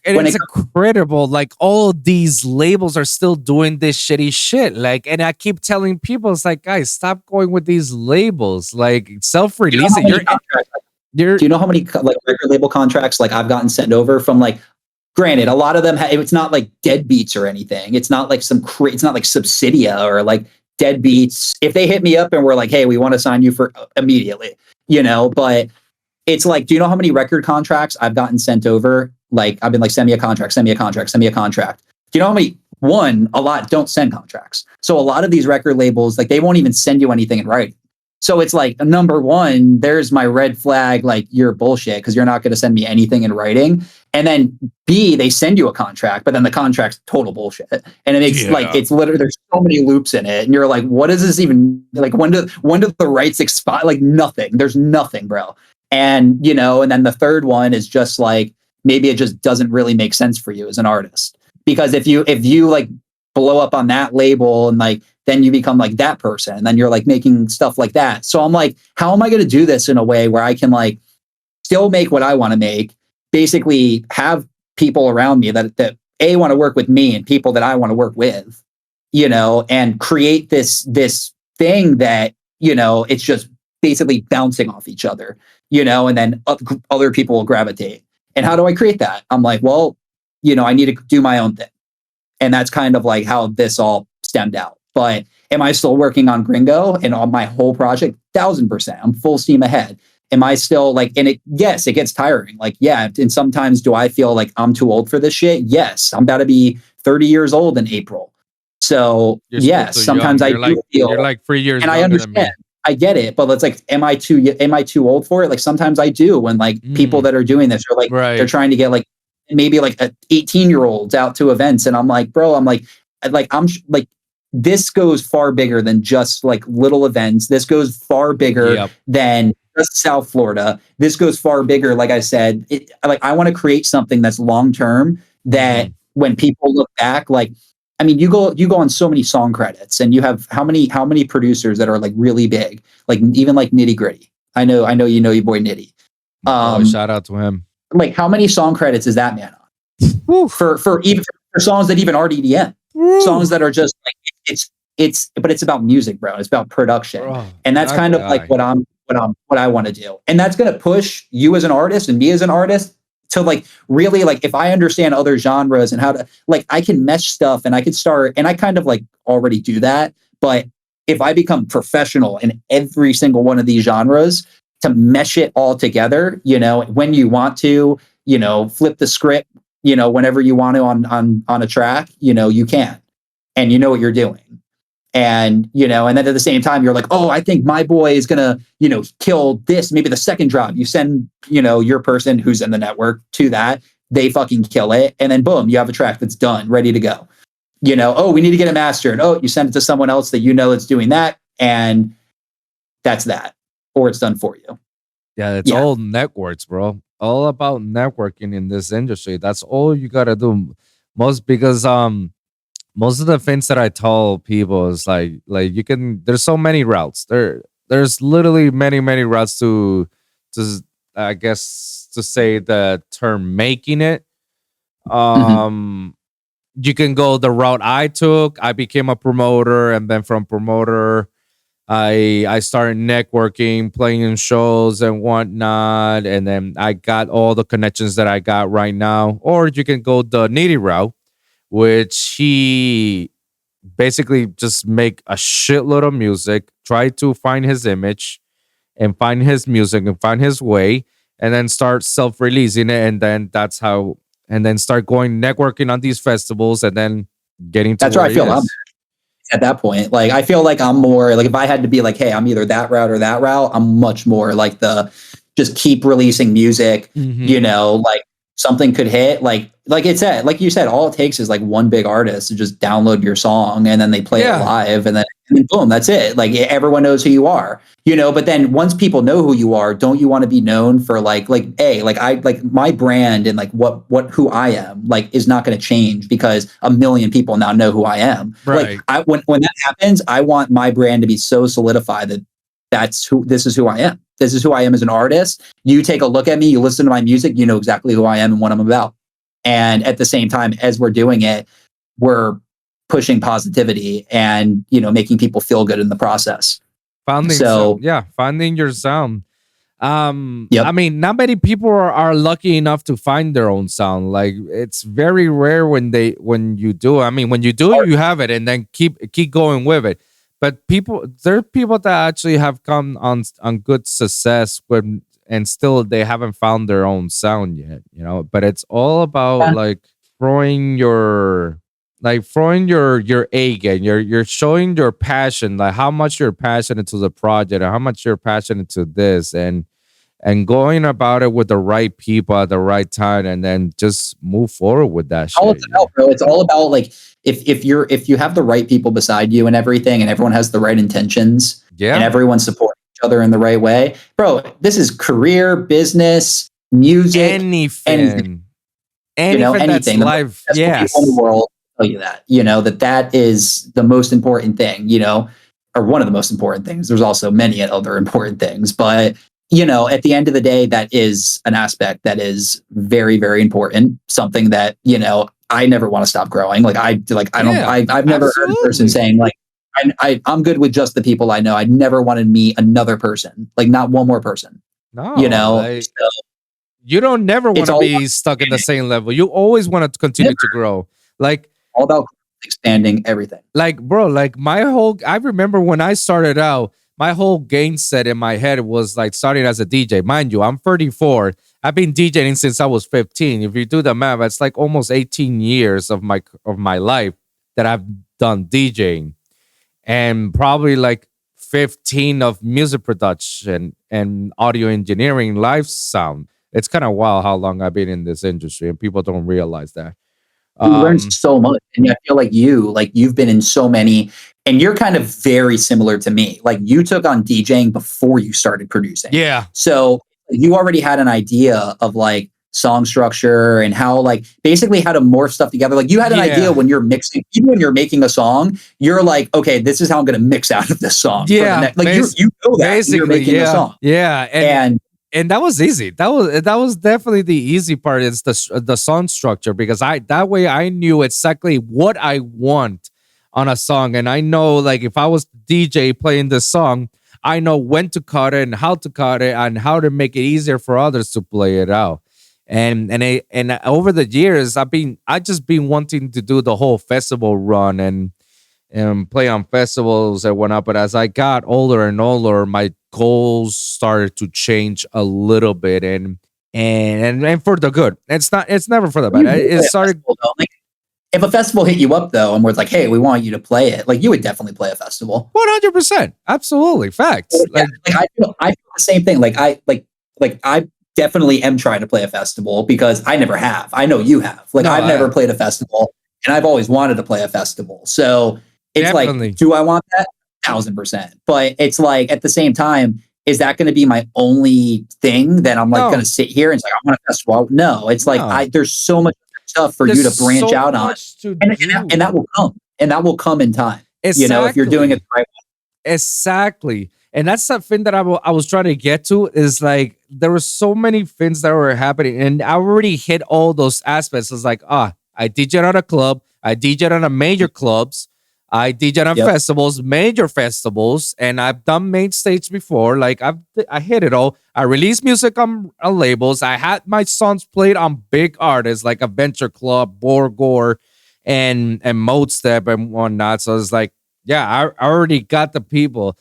it's incredible. Like, all of these labels are still doing this shitty shit. Like, and I keep telling people, it's like, guys, stop going with these labels. Like, self-release it. Do you know how many like record label contracts like I've gotten sent over from, like, granted, a lot of them it's not like Deadbeats or anything. It's not like it's not like Subsidia or like Deadbeats. If they hit me up and we're like, hey, we want to sign you for immediately, you know, but it's like, do you know how many record contracts I've gotten sent over? Like, I've been like, send me a contract. Do you know how many? One, a lot don't send contracts. So a lot of these record labels, like, they won't even send you anything in writing. So it's like, number one, there's my red flag, like, you're bullshit because you're not going to send me anything in writing. And then B, they send you a contract, but then the contract's total bullshit. And it makes like, it's literally, there's so many loops in it. And you're like, what is this even, like, when do the rights expire? Like, nothing. There's nothing, bro. And, you know, and then the third one is just like maybe it just doesn't really make sense for you as an artist. Because if you like blow up on that label and like then you become like that person and then you're like making stuff like that. So I'm like, how am I going to do this in a way where I can like still make what I want to make, basically have people around me that A, want to work with me and people that I want to work with, you know, and create this thing that, you know, it's just basically bouncing off each other, you know, and then other people will gravitate. And how do I create that? I'm like, well, you know, I need to do my own thing. And that's kind of like how this all stemmed out. But am I still working on Gringo and on my whole project? 1000%. I'm full steam ahead. Am I still like, and yes, it gets tiring. Like, yeah. And sometimes do I feel like I'm too old for this shit? Yes. I'm about to be 30 years old in April. So yes, sometimes I do feel, you're like 3 years and I understand. I get it, but it's like, am I too old for it? Like sometimes I do when like people that are doing this are like, they're trying to get like maybe like 18-year-olds out to events. And I'm like, bro, I'm like, this goes far bigger than just like little events. This goes far bigger than just South Florida. This goes far bigger. Like I said, I want to create something that's long-term that when people look back, like, I mean, you go on so many song credits and you have how many producers that are like really big, like even like Nitty Gritty. I know you know your boy Nitty. Shout out to him. Like how many song credits is that man on? for songs that even aren't EDM. Songs that are just like but it's about music, bro. It's about production. And that's kind of like what I want to do. And that's going to push you as an artist and me as an artist to like really like, if I understand other genres and how to like, I can mesh stuff and I can start, and I kind of like already do that. But if I become professional in every single one of these genres to mesh it all together, you know, when you want to, you know, flip the script, you know, whenever you want to on a track, you know, you can, and you know what you're doing. And, you know, and then at the same time, you're like, oh, I think my boy is going to, you know, kill this. Maybe the second drop, you send, you know, your person who's in the network to that, they fucking kill it. And then boom, you have a track that's done, ready to go. You know, oh, we need to get it mastered. Oh, you send it to someone else that you know is doing that. And that's that. Or it's done for you. Yeah, it's all networks, bro. All about networking in this industry. That's all you got to do. Because most of the things that I tell people is like you can, there's so many routes. There's literally many routes to I guess to say the term making it. You can go the route I took. I became a promoter, and then from promoter I started networking, playing in shows and whatnot, and then I got all the connections that I got right now. Or you can go the Nitty route, which he basically just make a shitload of music, try to find his image and find his music and find his way, and then start self-releasing it. And then that's how, and then start going networking on these festivals and then getting to that's where I feel I'm at that point. Like, I feel like I'm more like, if I had to be like, hey, I'm either that route or that route, I'm much more like the just keep releasing music, you know, like something could hit, like it said, like you said, all it takes is like one big artist to just download your song and then they play it live, and then boom, that's it. Like everyone knows who you are, you know. But then once people know who you are, don't you want to be known for like my brand and like what who I am like is not going to change because a million people now know who I am. Right. Like when that happens, I want my brand to be so solidified that this is who I am. This is who I am as an artist. You take a look at me, you listen to my music, you know exactly who I am and what I'm about. And at the same time, as we're doing it, we're pushing positivity and, you know, making people feel good in the process. Finding your sound. I mean, not many people are lucky enough to find their own sound. Like, it's very rare when you do. I mean, when you do, you have it and then keep going with it. But there are people that actually have come on good success and still they haven't found their own sound yet, you know. But it's all about like throwing your A game. You're showing your passion, like how much you're passionate to the project and how much you're passionate to this, and going about it with the right people at the right time, and then just move forward with that shit. All it's about, bro. It's all about like if you have the right people beside you and everything, and everyone has the right intentions, and everyone supports each other in the right way, bro. This is career, business, music, anything. anything that's anything. live. The Yes. people in the world tell you that, that is the most important thing, or one of the most important things. There's also many other important things, but at the end of the day, that is an aspect that is very, very important. Something that, I never want to stop growing. I've never heard a person saying like, I'm good with just the people I know. I never want to meet another person, like not one more person. No, So you don't never want to be stuck in the same level. You always want to continue to grow. Like all about expanding everything. Like, bro, like I remember when I started out, my whole game set in my head was like starting as a DJ. Mind you, I'm 34. I've been DJing since I was 15. If you do the math, it's like almost 18 years of my life that I've done DJing. And probably like 15 of music production and audio engineering, live sound. It's kind of wild how long I've been in this industry, and people don't realize that. You learn so much, and I feel like you've been in so many, and you're kind of very similar to me. Like you took on DJing before you started producing. Yeah. So you already had an idea of like song structure and how basically how to morph stuff together. Like you had an idea when you're mixing, even when you're making a song, you're like, okay, this is how I'm going to mix out of this song. Yeah. Like you know that when you're making a song. Yeah. And that was easy. That was definitely the easy part. Is the song structure, because that way I knew exactly what I want on a song, and I know like if I was DJ playing the song, I know when to cut it and how to cut it and how to make it easier for others to play it out. And over the years, I just been wanting to do the whole festival run and play on festivals and whatnot. But as I got older and older, my goals started to change a little bit, and for the good. It's never for the bad. It started. If a festival hit you up though, and was like, "Hey, we want you to play it," like you would definitely play a festival. 100%, absolutely, facts. I feel the same thing. I definitely am trying to play a festival because I never have. I know you have. I've never played a festival, and I've always wanted to play a festival. So it's definitely. Do I want that? 1,000%. But it's like at the same time, is that going to be my only thing that I'm going to sit here and say I want a festival? No, it's there's so much stuff for you to branch out on, and that will come, and that will come in time. Exactly. If you're doing it the right way. Exactly. And that's something that I was trying to get to, is like there were so many things that were happening, and I already hit all those aspects. It's like, I DJed at a club, I DJed on a major clubs, I DJed on festivals, major festivals, and I've done main stage before. Like I hit it all. I released music on labels. I had my songs played on big artists like Adventure Club, Borgore, and Mode Step and whatnot. So it's like, I already got the people.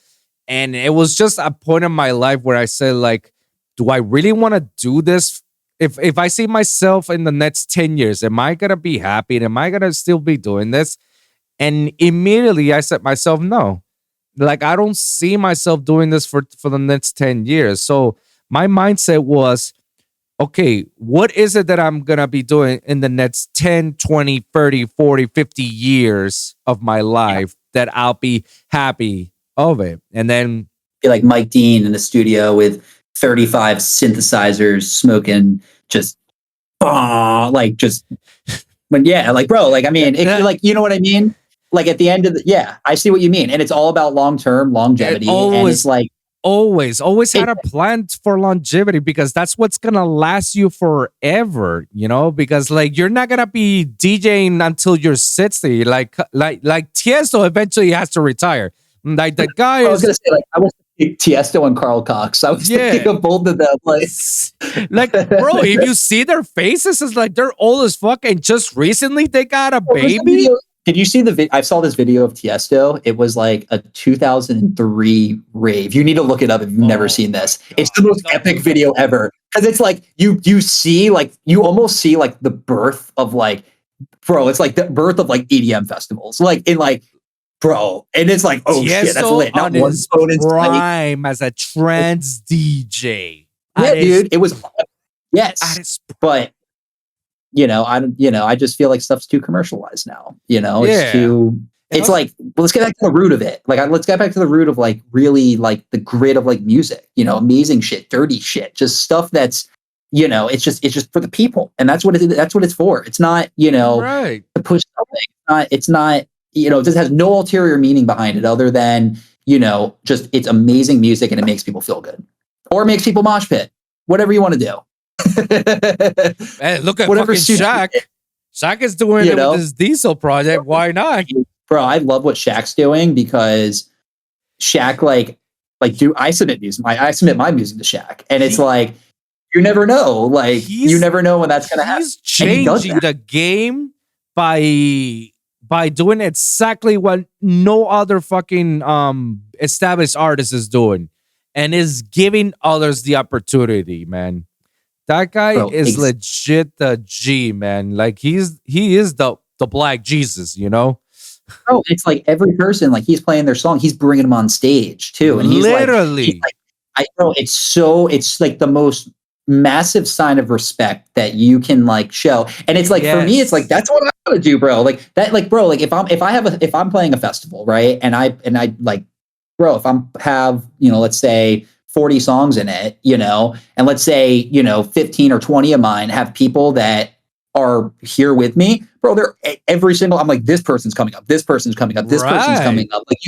And it was just a point in my life where I said, like, do I really want to do this? If I see myself in the next 10 years, am I going to be happy? Am I going to still be doing this? And immediately I said myself, no. Like, I don't see myself doing this for the next 10 years. So my mindset was, okay, what is it that I'm going to be doing in the next 10, 20, 30, 40, 50 years of my life that I'll be happy of it? And then be like Mike Dean in the studio with 35 synthesizers smoking bro, I mean, if you know what I mean? Like at the end of I see what you mean. And it's all about long-term longevity. And it's like always had a plan for longevity, because that's what's going to last you forever, because like you're not going to be DJing until you're 60. Like Tiesto eventually has to retire. Like the guy I was going to say, I was Tiesto and Carl Cox. I was thinking of both of them. Like, bro, if you see their faces, it's like they're old as fuck, and just recently they got a baby. Did you see the video? I saw this video of Tiesto. It was like a 2003 rave. You need to look it up if you've never seen this. God, it's the most epic video ever, because it's like you see, like, you almost see like the birth of it's like the birth of like EDM festivals, bro, and it's like, oh shit, that's lit. Not one prime as a trance DJ. Yeah, dude, it was but I just feel like stuff's too commercialized now. It's too. It's like, let's get back to the root of it. Let's get back to the root of really the grit of music. Amazing shit, dirty shit, just stuff that's it's just for the people, and that's what it's for. It's not, Right. to push something. It's not, it just has no ulterior meaning behind it other than, just it's amazing music and it makes people feel good, or it makes people mosh pit, whatever you want to do. Hey, look at Whatever fucking Shaq. Shaq is doing it with his Diesel project. Why not? Bro, I love what Shaq's doing, because Shaq, I submit music. I submit my music to Shaq, and it's like, you never know. Like, you never know when that's going to happen. He's changing the game by doing exactly what no other fucking established artist is doing, and is giving others the opportunity, man. That guy is legit the G, man. Like, he is the Black Jesus, Oh, it's like every person, like, he's playing their song, he's bringing them on stage too, and he's literally, I know, it's like the most massive sign of respect that you can show. And it's like, for me, it's like, that's what I want to do, bro. Like that, bro, like if I'm playing a festival, right, and I bro, if I'm have, let's say 40 songs in it, and let's say, 15 or 20 of mine have people that are here with me, bro, they're every single, I'm like, this person's coming up, this person's coming up, this person's coming up. Like,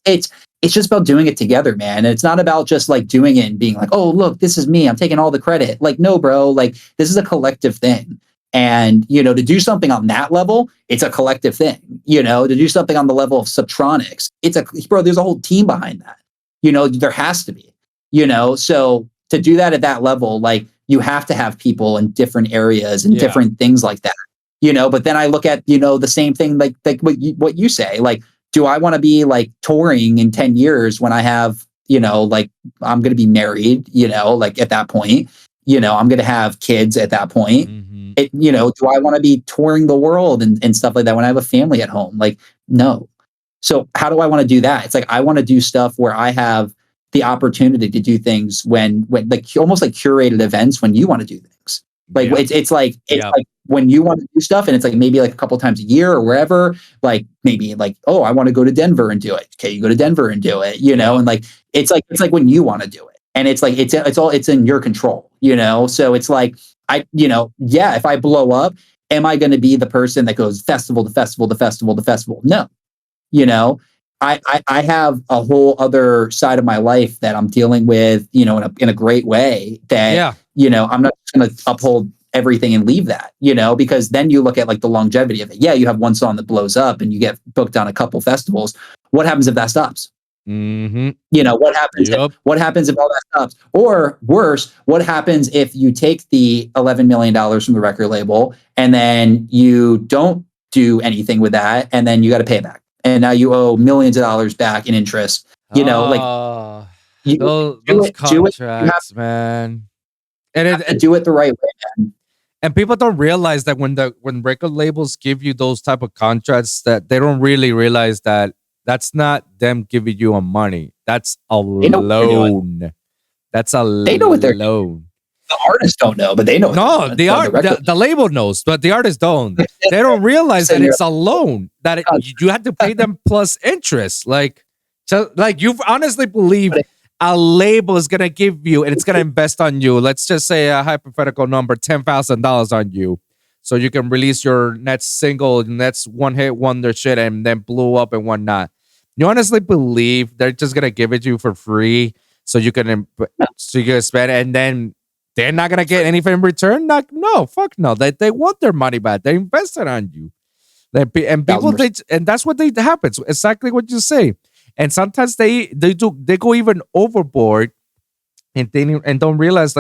it's just about doing it together, man. And it's not about just doing it and being like, oh, look, this is me, I'm taking all the credit. Like, no, bro, like, this is a collective thing. And, to do something on that level, it's a collective thing. To do something on the level of Subtronics, bro, there's a whole team behind that. There has to be, so to do that at that level, like, you have to have people in different areas and different things like that, but then I look at, the same thing, like what you say, like, do I want to be touring in 10 years when I have, I'm going to be married, at that point, I'm going to have kids at that point. Mm-hmm. Do I want to be touring the world and stuff like that when I have a family at home? Like, no. So how do I want to do that? It's like, I want to do stuff where I have the opportunity to do things when almost like curated events when you want to do things. Like, it's like when you want to do stuff, and it's like maybe a couple times a year or wherever, like maybe oh, I want to go to Denver and do it. Okay, you go to Denver and do it, and it's like when you want to do it, and it's like it's in your control, So it's like, if I blow up, am I going to be the person that goes festival to festival to festival to festival? No, I have a whole other side of my life that I'm dealing with, in a great way that, I'm not going to uphold everything and leave that, because then you look at the longevity of it. Yeah, you have one song that blows up and you get booked on a couple festivals. What happens if that stops? Mm-hmm. What happens? What happens if all that stops? Or worse, what happens if you take the $11 million from the record label and then you don't do anything with that, and then you got to pay it back, and now you owe millions of dollars back in interest? Those contracts, man. And do it the right way, man. And people don't realize that when record labels give you those type of contracts, that they don't really realize that that's not them giving you money. That's a loan. That's a loan. They know what they're doing. The artists don't know, but they know. No, the label knows, but the artists don't. They don't realize that it's a loan, that you have to pay them plus interest. Like you honestly believe a label is gonna give you, and it's gonna invest on you, let's just say a hypothetical number, $10,000 on you, so you can release your next single, next one-hit wonder shit, and then blow up and whatnot. You honestly believe they're just gonna give it to you for free so you can spend, and then they're not gonna get anything in return? No, fuck no. They want their money back. They invested on you. And that's what happens. Exactly what you say. And sometimes they go even overboard, and don't realize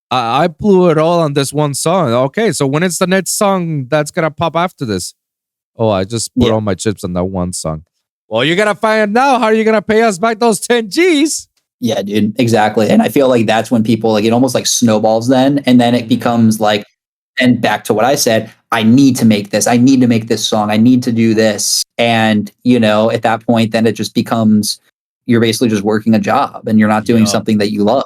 I blew it all on this one song. Okay, so when it's the next song that's gonna pop after this? Oh, I just put all my chips on that one song. Well, you gotta find out how are you gonna pay us back those 10 G's? Yeah, dude, exactly. And I feel like that's when people it almost snowballs then, and then it becomes and back to what I said, I need to make this. I need to make this song. I need to do this. And, at that point, then it just becomes, you're basically just working a job, and you're not doing something that you love.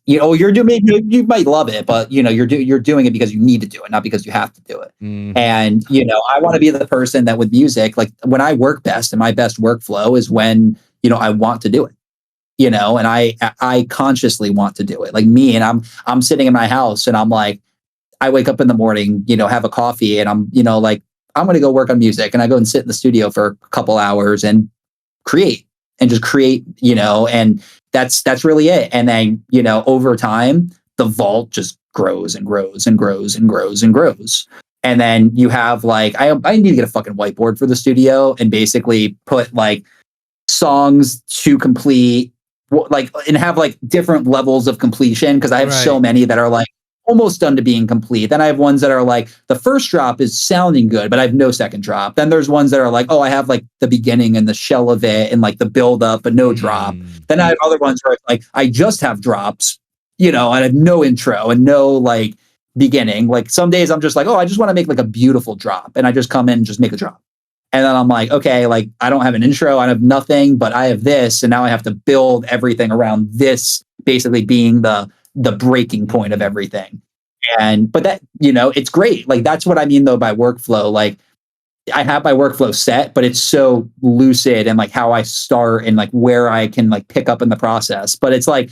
You're doing, you might love it, but you're doing it because you need to do it, not because you have to do it. Mm-hmm. And, I want to be the person that with music, when I work best, and my best workflow is when, I want to do it. and I consciously want to do it. Like me, and I'm sitting in my house and I'm like, I wake up in the morning, have a coffee, and I'm, like, I'm going to go work on music, and I go and sit in the studio for a couple hours and create and just create, and that's really it. And then, over time, the vault just grows and grows and grows and grows and grows. And then you have like, I need to get a fucking whiteboard for the studio and basically put like songs to complete, like, and have like different levels of completion. Cause I have so many that are like almost done to being complete. Then I have ones that are like the first drop is sounding good, but I have no second drop. Then there's ones that are like, oh, I have like the beginning and the shell of it and like the build up, but no drop. Then I have other ones where it's like, I just have drops, and I have no intro and no like beginning. Like some days I'm just like, oh, I just want to make like a beautiful drop. And I just come in and just make a drop. And then I'm like, okay, like I don't have an intro, I have nothing, but I have this. And now I have to build everything around this basically being the breaking point of everything. But that, it's great. Like, that's what I mean though by workflow. Like I have my workflow set, but it's so lucid and like how I start and like where I can like pick up in the process. But it's like,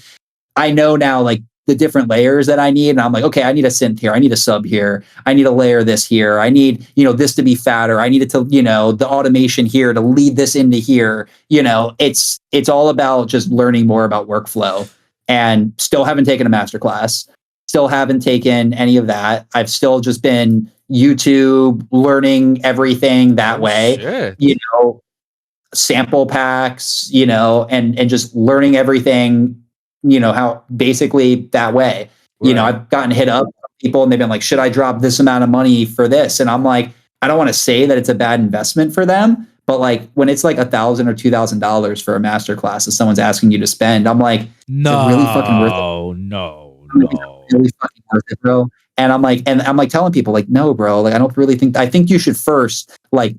I know now like the different layers that I need. And I'm like, okay, I need a synth here. I need a sub here. I need a layer this here. I need, this to be fatter. I need it to, the automation here to lead this into here. It's all about just learning more about workflow. And still haven't taken a masterclass. Still haven't taken any of that. I've still just been YouTube learning everything that way. Shit. Sample packs, and just learning everything, how basically that way. Right. I've gotten hit up by people and they've been like, should I drop this amount of money for this? And I'm like, I don't want to say that it's a bad investment for them, but like when it's like $1,000 or $2,000 for a masterclass that someone's asking you to spend, I'm like, no, is it really fucking worth it? No. Really fucking worth it, bro. And I'm like telling people like, no, bro, like, I think you should first like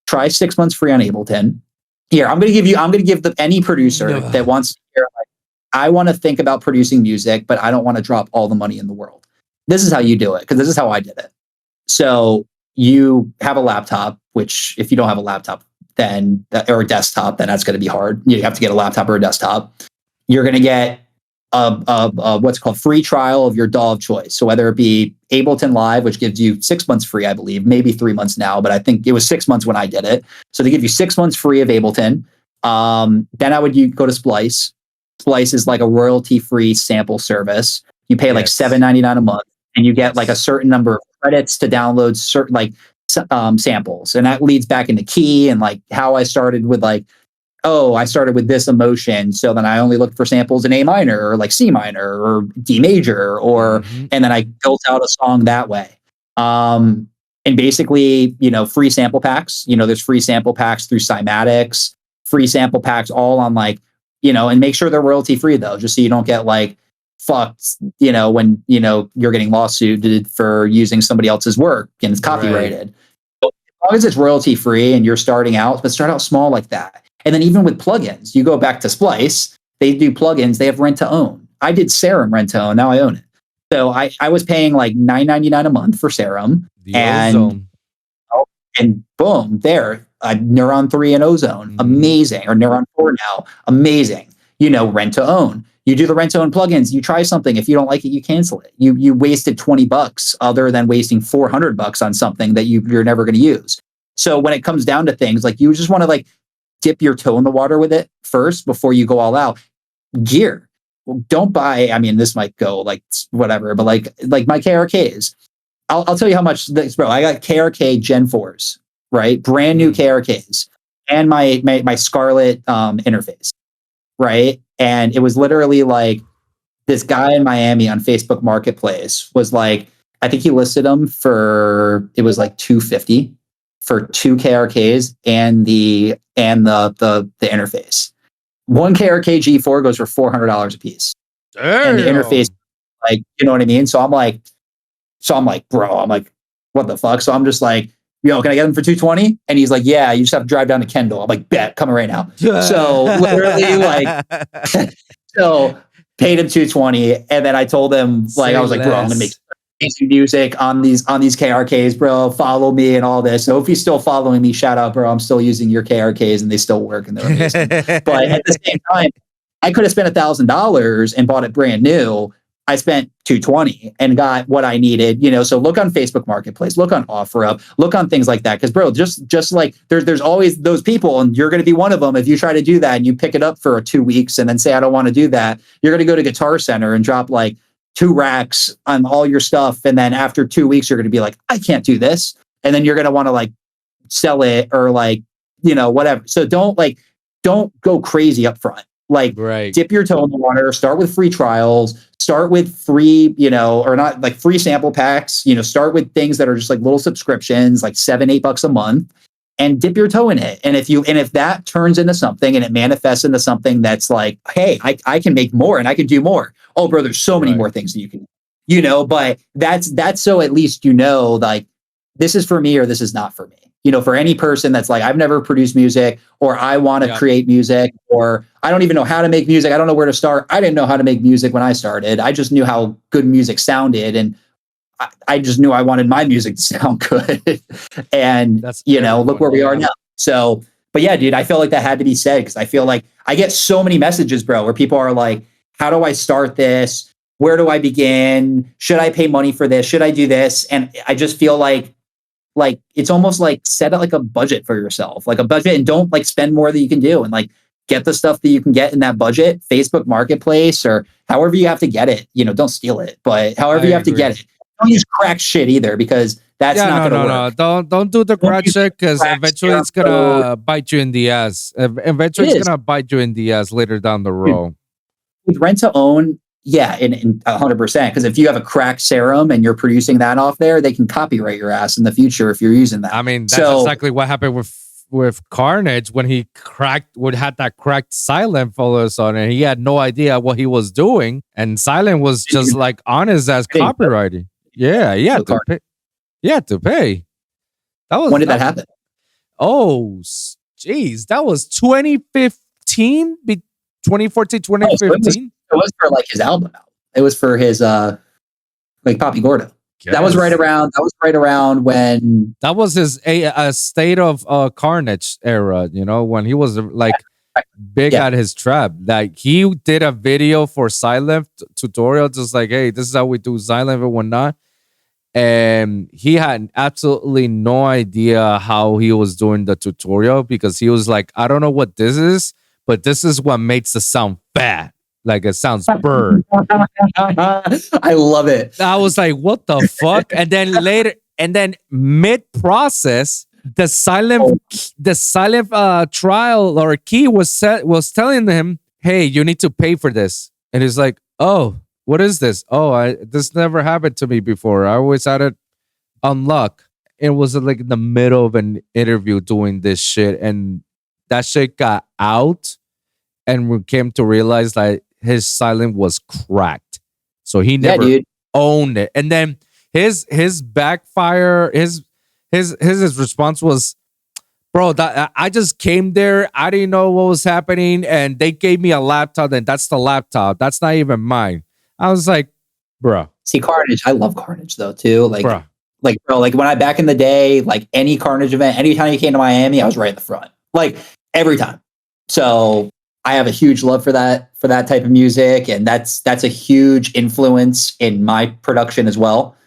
try 6 months free on Ableton. Here, I'm going to give any producer that wants to hear, like, I want to think about producing music, but I don't want to drop all the money in the world. This is how you do it. Cause this is how I did it. So you have a laptop, which if you don't have a laptop, then, or a desktop, then that's going to be hard. You have to get a laptop or a desktop. You're going to get what's called free trial of your DAW of choice. So whether it be Ableton Live, which gives you 6 months free, I believe, maybe 3 months now, but I think it was 6 months when I did it. So they give you 6 months free of Ableton. Then you go to Splice. Splice is like a royalty-free sample service. You pay like $7.99 a month, and you get like a certain number of credits to download certain like samples, and that leads back into Key and like how I started with like, oh, I started with this emotion, so then I only looked for samples in A minor or like C minor or D major, or and then I built out a song that way. And basically, free sample packs. There's free sample packs through Cymatics, free sample packs all on like, and make sure they're royalty free though, just so you don't get like fucked, when, you're getting lawsuited for using somebody else's work and it's copyrighted. Right. So as long as it's royalty free and you're starting out, but start out small like that. And then even with plugins, you go back to Splice, they do plugins, they have rent to own. I did Serum rent to own, now I own it. So I was paying like $9.99 a month for Serum, and boom, there, Neuron 3 and Ozone, amazing, or Neuron 4 now, amazing. Rent to own. You do the rent to own plugins, you try something. If you don't like it, you cancel it. You wasted $20 other than wasting $400 on something that you're never going to use. So when it comes down to things, like, you just want to like dip your toe in the water with it first before you go all out. Gear. Don't buy, this might go like whatever, but like my KRKs. I'll tell you how much this, bro. I got KRK Gen 4s, right? Brand new KRKs, and my Scarlett interface, right? And it was literally like this guy in Miami on Facebook Marketplace was like, I think he listed them for, it was like $250 for 2 KRKs and the interface. One KRK G4 goes for $400 a piece. Damn. And the interface, like, you know what I mean? So I'm like, bro, I'm like, what the fuck? So I'm just like, yo, can I get them for $220? And he's like, yeah, you just have to drive down to Kendall. I'm like, bet, coming right now. So literally, like, so paid him $220, and then I told him, like, I was like, bro, I'm gonna make music on these KRKs, bro. Follow me and all this. So if he's still following me, shout out, bro. I'm still using your KRKs and they still work and they're amazing. But at the same time, I could have spent $1,000 and bought it brand new. I spent $220 and got what I needed, so look on Facebook Marketplace, look on OfferUp, look on things like that. Because bro, just like there's always those people, and you're going to be one of them. If you try to do that and you pick it up for 2 weeks and then say, I don't want to do that, you're going to go to Guitar Center and drop like 2 racks on all your stuff. And then after 2 weeks, you're going to be like, I can't do this. And then you're going to want to like sell it or like, whatever. So don't go crazy up front. Like dip your toe in the water, start with free trials, start with free, or not like free sample packs, start with things that are just like little subscriptions, like $7-8 a month, and dip your toe in it. And if that turns into something and it manifests into something that's like, hey, I can make more and I can do more. Oh, bro, there's so many more things that you can, but that's so at least, like this is for me or this is not for me. For any person that's like, I've never produced music, or I want to create music, or I don't even know how to make music. I don't know where to start. I didn't know how to make music when I started. I just knew how good music sounded. And I just knew I wanted my music to sound good. And, look where we are now. So, but yeah, dude, I feel like that had to be said, because I feel like I get so many messages, bro, where people are like, how do I start this? Where do I begin? Should I pay money for this? Should I do this? And I just feel like it's almost like set like a budget for yourself, like a budget, and don't like spend more than you can do, and like get the stuff that you can get in that budget, Facebook Marketplace, or however you have to get it. Don't steal it, but however you have to get it. Don't use crack shit either, because that's not going to work. No. Don't do the crack shit, because eventually it's gonna bite you in the ass. Eventually it's gonna bite you in the ass later down the road. With rent to own. Yeah, in 100%. Because if you have a cracked serum and you're producing that off there, they can copyright your ass in the future if you're using that. I mean, that's exactly what happened with Carnage when he had that cracked Silent all of a sudden, and he had no idea what he was doing, and Silent was just like on his ass copywriting. Yeah, he had to pay. He had to pay. When did that happen? Oh, geez, that was 2015, 2014, 2015. It was for like his album. It was for his like Poppy Gordo. Yes. That was right around when that was his a State of Carnage era. When he was like big at his trap. Like he did a video for Silent tutorial, just like, hey, this is how we do Silent and whatnot. And he had absolutely no idea how he was doing the tutorial, because he was like, I don't know what this is, but this is what makes the sound bad. Like it sounds burr. I love it. I was like, what the fuck? And then mid process, the silent trial or key was telling him, hey, you need to pay for this. And he's like, oh, what is this? Oh, this never happened to me before. I always had it on luck. It was like in the middle of an interview doing this shit, and that shit got out, and we came to realize that his Silent was cracked, so he never owned it. And then his backfire, his response was, bro, that I just came there, I didn't know what was happening, and they gave me a laptop, and that's the laptop, that's not even mine. I was like, bro. See, Carnage, I love Carnage though too. Like when I back in the day, like any Carnage event, anytime you came to Miami, I was right in the front, like every time. So I have a huge love for that type of music, and that's a huge influence in my production as well.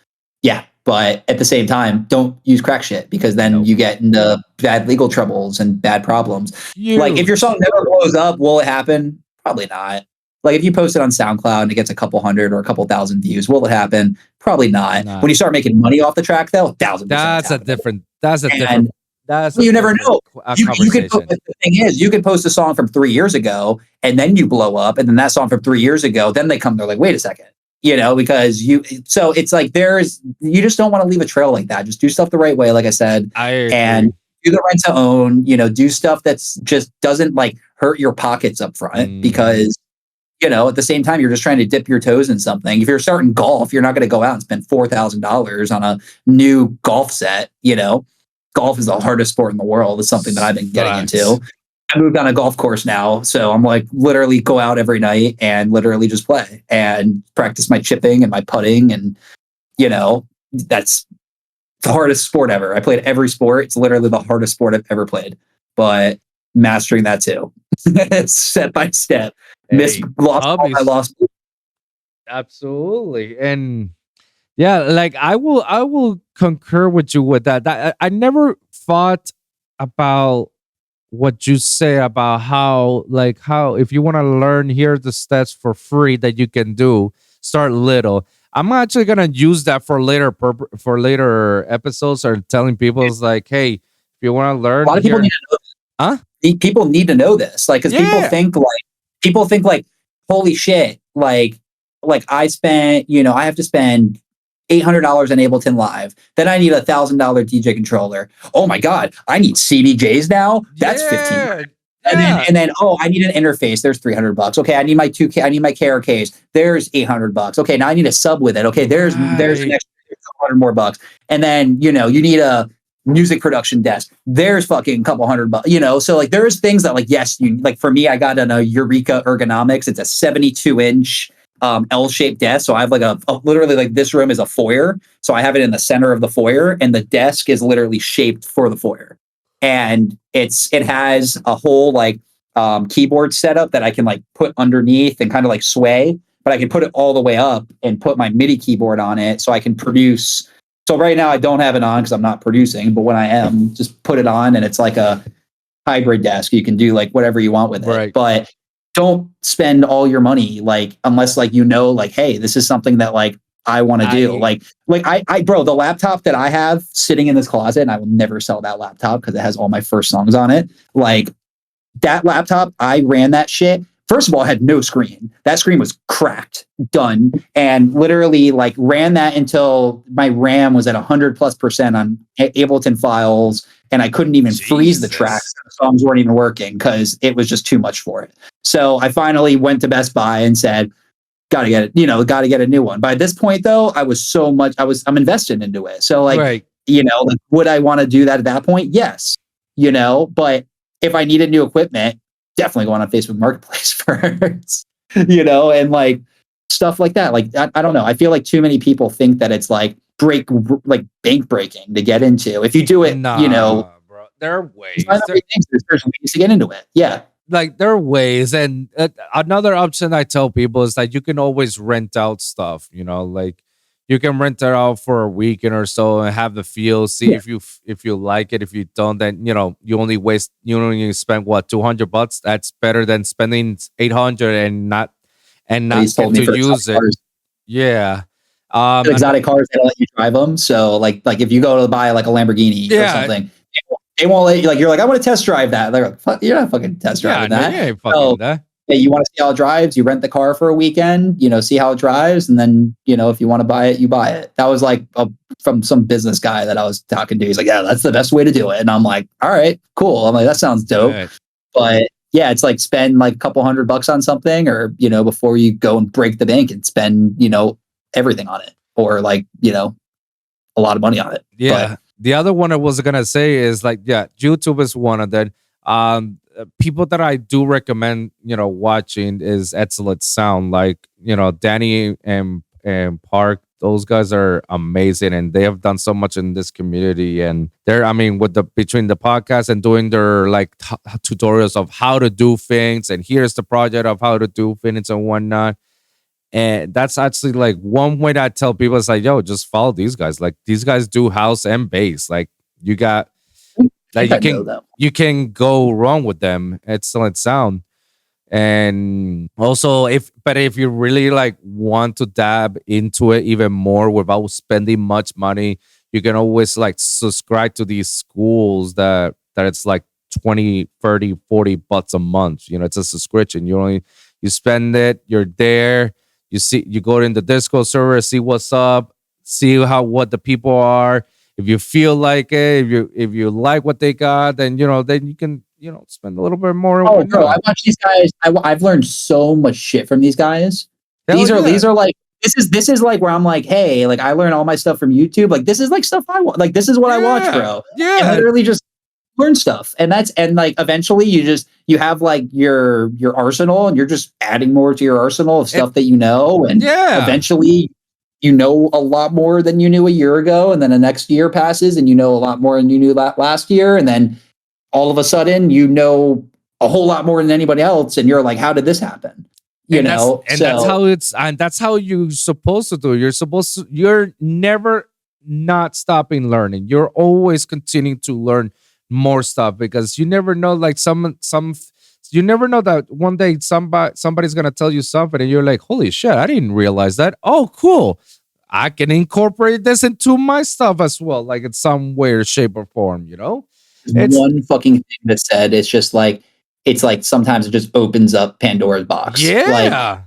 Yeah, but at the same time, don't use crack shit, because then you get into bad legal troubles and bad problems. Like if your song never blows up, will it happen? Probably not. Like if you post it on SoundCloud and it gets a couple hundred or a couple thousand views, will it happen? Probably not. When you start making money off the track, though, 1,000%. You never know. You could. The thing is, you could post a song from 3 years ago, and then you blow up, and then that song from 3 years ago, then they're like, wait a second, because so it's like you just don't want to leave a trail like that. Just do stuff the right way, like I said, and do the rent to own. Do stuff that's just doesn't like hurt your pockets up front, because at the same time, you're just trying to dip your toes in something. If you're starting golf, you're not going to go out and spend $4,000 on a new golf set. Golf is the hardest sport in the world. It's something that I've been getting into. I moved on a golf course now, so I'm like literally go out every night and literally just play and practice my chipping and my putting, and that's the hardest sport ever. I played every sport. It's literally the hardest sport I've ever played, but mastering that too, step by step. Miss lost all my lost. Absolutely. And yeah, like I will concur with you with that. I never thought about what you say about how if you want to learn, here are the steps for free that you can do. Start little. I'm actually gonna use that for later episodes, or telling people is like, hey, if you want to learn, a lot of people need to know this. Huh? People need to know this, like, because people think like, holy shit, like I spent, I have to spend $800 on Ableton Live. Then I need $1,000 DJ controller. Oh my god, I need CDJs now. That's $1,500. And then I need an interface. There's $300. Okay, I need my 2K. I need my KRKs. There's $800. Okay, now I need a sub with it. Okay, there's an extra $100 more bucks. And then you need a music production desk. There's fucking couple $100. So like there's things that like, yes, for me, I got a Eureka Ergonomics. It's a 72-inch L-shaped desk. So I have like literally like this room is a foyer. So I have it in the center of the foyer, and the desk is literally shaped for the foyer. And it has a whole like keyboard setup that I can like put underneath and kind of like sway, but I can put it all the way up and put my MIDI keyboard on it so I can produce. So right now I don't have it on because I'm not producing, but when I am, just put it on, and it's like a hybrid desk. You can do like whatever you want with it. Right. But don't spend all your money like unless like like, hey, this is something that like I want to do. Like bro, the laptop that I have sitting in this closet, and I will never sell that laptop because it has all my first songs on it. Like that laptop, I ran that shit. First of all, it had no screen. That screen was cracked, done, and literally like ran that until my RAM was at 100+% on Ableton files, and I couldn't even freeze the tracks. The songs weren't even working because it was just too much for it. So I finally went to Best Buy and said, "Got to get it. Got to get a new one." By this point, though, I'm invested into it. So like, right. Like, would I want to do that at that point? Yes. But if I needed new equipment, definitely going on Facebook Marketplace first, and like stuff like that. Like, I don't know. I feel like too many people think that it's like bank breaking to get into. If you do it, bro, there are ways. There's ways to get into it. Yeah. Like there are ways. And another option I tell people is that you can always rent out stuff, like you can rent it out for a weekend or so and have the feel, see if you like it. If you don't, then you only spend what, $200. That's better than spending $800 and not get to use it. Yeah. Exotic cars, they don't let you drive them. So like if you go to buy like a Lamborghini or something, they won't let you, like, you're like, I want to test drive that. They're like, fuck, you're not fucking test driving that. Yeah, fucking that. Yeah, you want to see how it drives, you rent the car for a weekend, see how it drives, and then if you want to buy it, you buy it. That was like from some business guy that I was talking to. He's like, yeah, that's the best way to do it. And I'm like, all right, cool. I'm like, that sounds dope. Right. But yeah, it's like spend like a couple $100 on something, or before you go and break the bank and spend everything on it, or like a lot of money on it. Yeah. But the other one I was gonna say is like, yeah, YouTube is one of them. People that I do recommend, watching is Excellent Sound. Like, Danny and Park, those guys are amazing, and they have done so much in this community. And they're, between the podcast and doing their like tutorials of how to do things, and here's the project of how to do things and whatnot. And that's actually like one way that I tell people is like, yo, just follow these guys. Like these guys do house and bass. Like you got, like you can go wrong with them. Excellent Sound. And also if you really like want to dab into it even more without spending much money, you can always like subscribe to these schools that it's like 20, 30, $40 a month. It's a subscription. You spend it, you're there. You go in the Discord server, see what's up, see what the people are. If you feel like it, if you like what they got, then then you can spend a little bit more. Oh, bro, I watch these guys. I've learned so much shit from these guys. These are like this is like where I'm like, hey, like I learn all my stuff from YouTube. Like this is like stuff I want. Like this is what I watch, bro. Yeah, and literally just learn stuff, and like eventually you have like your arsenal, and you're just adding more to your arsenal of stuff that and eventually a lot more than you knew a year ago, and then the next year passes and a lot more than you knew last year, and then all of a sudden a whole lot more than anybody else, and you're like, how did this happen? That's how it's, and that's how you're supposed to do. You're never not stopping learning. You're always continuing to learn more stuff, because you never know, like you never know that one day somebody's gonna tell you something and you're like, holy shit, I didn't realize that. Oh, cool. I can incorporate this into my stuff as well, like in some way, shape, or form, It's one fucking thing that's said. It's just like, it's like sometimes it just opens up Pandora's box. Yeah.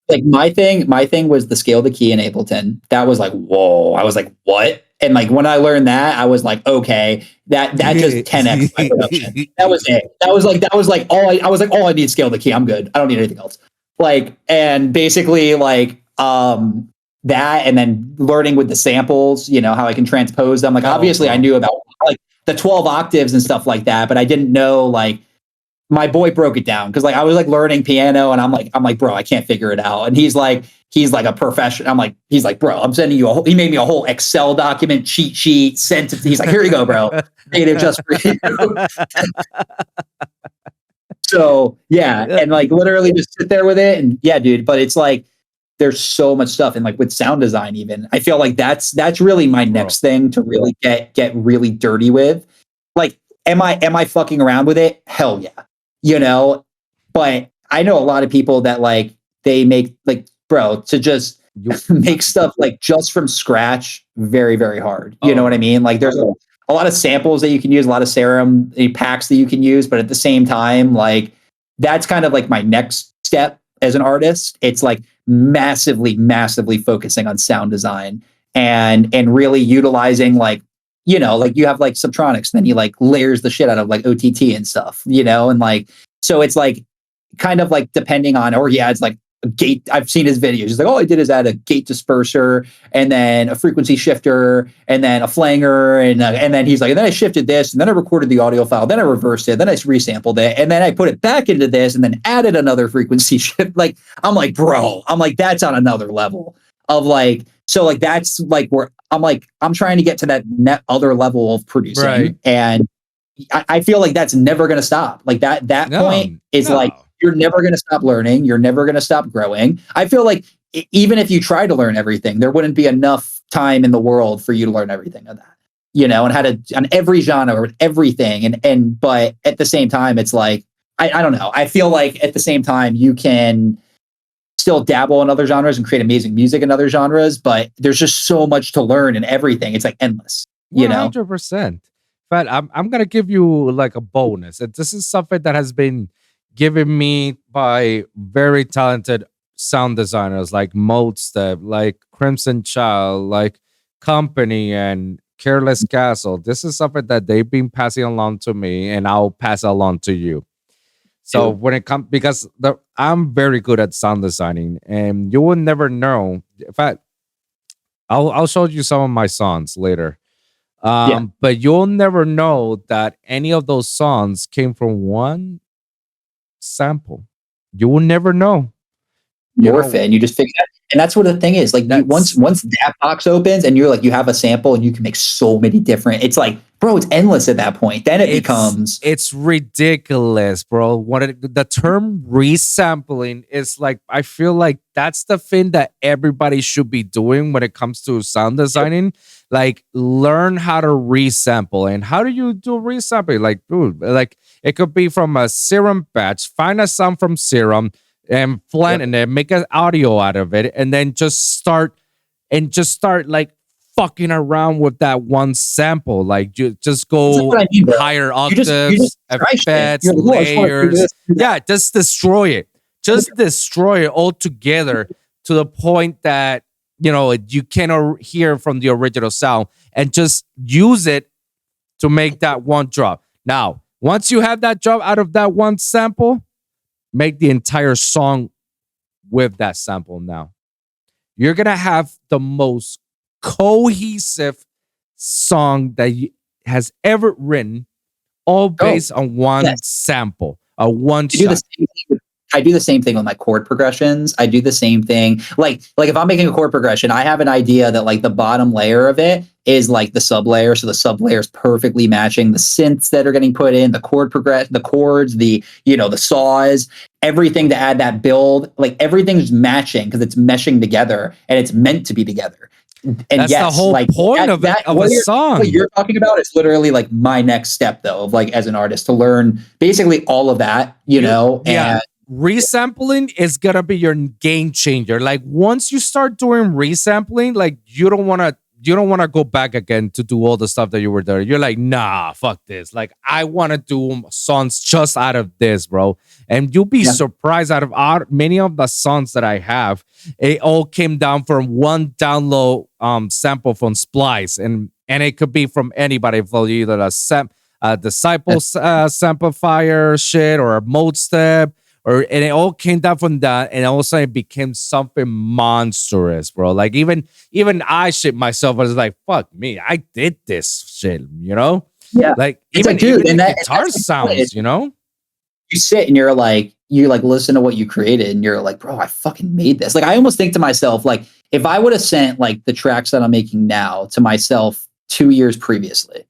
Like my thing was the scale the key in Ableton. That was like, whoa. I was like, what? And like when I learned that, I was like, okay, that just 10x my production. That was it. That was like all I need scale the key. I'm good. I don't need anything else. Like, and basically like that, and then learning with the samples, how I can transpose them. Like obviously I knew about like the 12 octaves and stuff like that, but I didn't know, like, my boy broke it down, because like I was like learning piano, and I'm like, bro, I can't figure it out. And he's like a professional. He's like, bro, I'm sending you he made me a whole Excel document, cheat sheet, sent it. He's like, here you go, bro. Made it just for you. So yeah, and like literally just sit there with it, and yeah, dude. But it's like there's so much stuff, and like with sound design, even I feel like that's really my next thing to really get really dirty with. Like, am I fucking around with it? Hell yeah. But I know a lot of people that like they make like, bro, to just make stuff like just from scratch very, very hard. You know what I mean? Like there's a lot of samples that you can use, a lot of serum packs that you can use, but at the same time, like that's kind of like my next step as an artist. It's like massively, massively focusing on sound design and really utilizing like, like you have like Subtronics, then he like layers the shit out of like OTT and stuff, and like, so it's like kind of like depending on, or he adds like a gate. I've seen his videos. He's like, all I did is add a gate disperser and then a frequency shifter and then a flanger. And then he's like, and then I shifted this and then I recorded the audio file. Then I reversed it. Then I resampled it. And then I put it back into this and then added another frequency shift. Like, I'm like, bro, that's on another level of like, so like, that's like where I'm trying to get to that other level of producing. Right. And I feel like that's never going to stop. Like that point is like, you're never going to stop learning. You're never going to stop growing. I feel like even if you try to learn everything, there wouldn't be enough time in the world for you to learn everything of that, and how to, on every genre with everything. But at the same time, it's like, I don't know. I feel like at the same time, you can still dabble in other genres and create amazing music in other genres, but there's just so much to learn in everything. It's like endless, 100%. But I'm gonna give you like a bonus. This is something that has been given me by very talented sound designers like Modestep, like Crimson Child, like Company, and Careless Castle. This is something that they've been passing along to me, and I'll pass along to you. So when it comes, because I'm very good at sound designing, and you will never know. In fact, I'll show you some of my songs later. But you'll never know that any of those songs came from one sample. You will never know. And you just figure that. And that's what the thing is. Like once that box opens and you're like, you have a sample and you can make so many different, it's like, bro, it's endless at that point. Then it's ridiculous, bro. The term resampling is like, I feel like that's the thing that everybody should be doing when it comes to sound designing. Like, learn how to resample. And how do you do resampling? Like, dude, like it could be from a Serum batch. Find a sound from Serum and blend and then make an audio out of it, and then just start like fucking around with that one sample. Like, you just go higher octaves, effects, layers. Yeah, just destroy it. Just destroy it altogether to the point that you cannot hear from the original sound, and just use it to make that one drop. Now, once you have that drop out of that one sample, make the entire song with that sample. Now, you're going to have the most cohesive song that has ever written, all based on one sample, one shot. I do the same thing with my chord progressions. I do the same thing. Like if I'm making a chord progression, I have an idea that like the bottom layer of it is like the sub layer. So the sub layer is perfectly matching the synths that are getting put in, the chords, the saws, everything to add that build. Like everything's matching because it's meshing together and it's meant to be together. And that's the whole point of a song. What you're talking about is literally like my next step, though, of like as an artist to learn basically all of that, and resampling is gonna be your game changer. Like once you start doing resampling, like you don't want to go back again to do all the stuff that you were doing. You're like, nah, fuck this. Like I want to do songs just out of this, bro. And you'll be surprised out of many of the songs that I have, it all came down from one download sample from Splice, and it could be from anybody, for either a Disciple samplifier shit or a mode step. And it all came down from that, and all of a sudden it became something monstrous, bro. Like even I shit myself. I was like, "Fuck me, I did this shit," Yeah, like it's even, like, dude, even and the guitar sounds, You sit and you're like, you like listen to what you created, and you're like, bro, I fucking made this. Like I almost think to myself, like if I would have sent like the tracks that I'm making now to myself 2 years previously,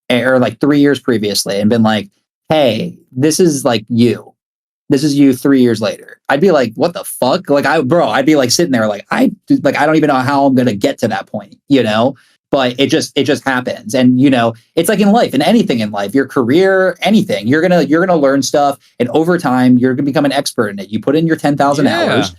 or like 3 years previously, and been like, hey, this is like you. This is you 3 years later. I'd be like, what the fuck? Like I'd be like sitting there like I don't even know how I'm gonna get to that point, But it just happens. And it's like in life, in anything in life, your career, anything, you're gonna learn stuff, and over time you're gonna become an expert in it. You put in your 10,000 hours,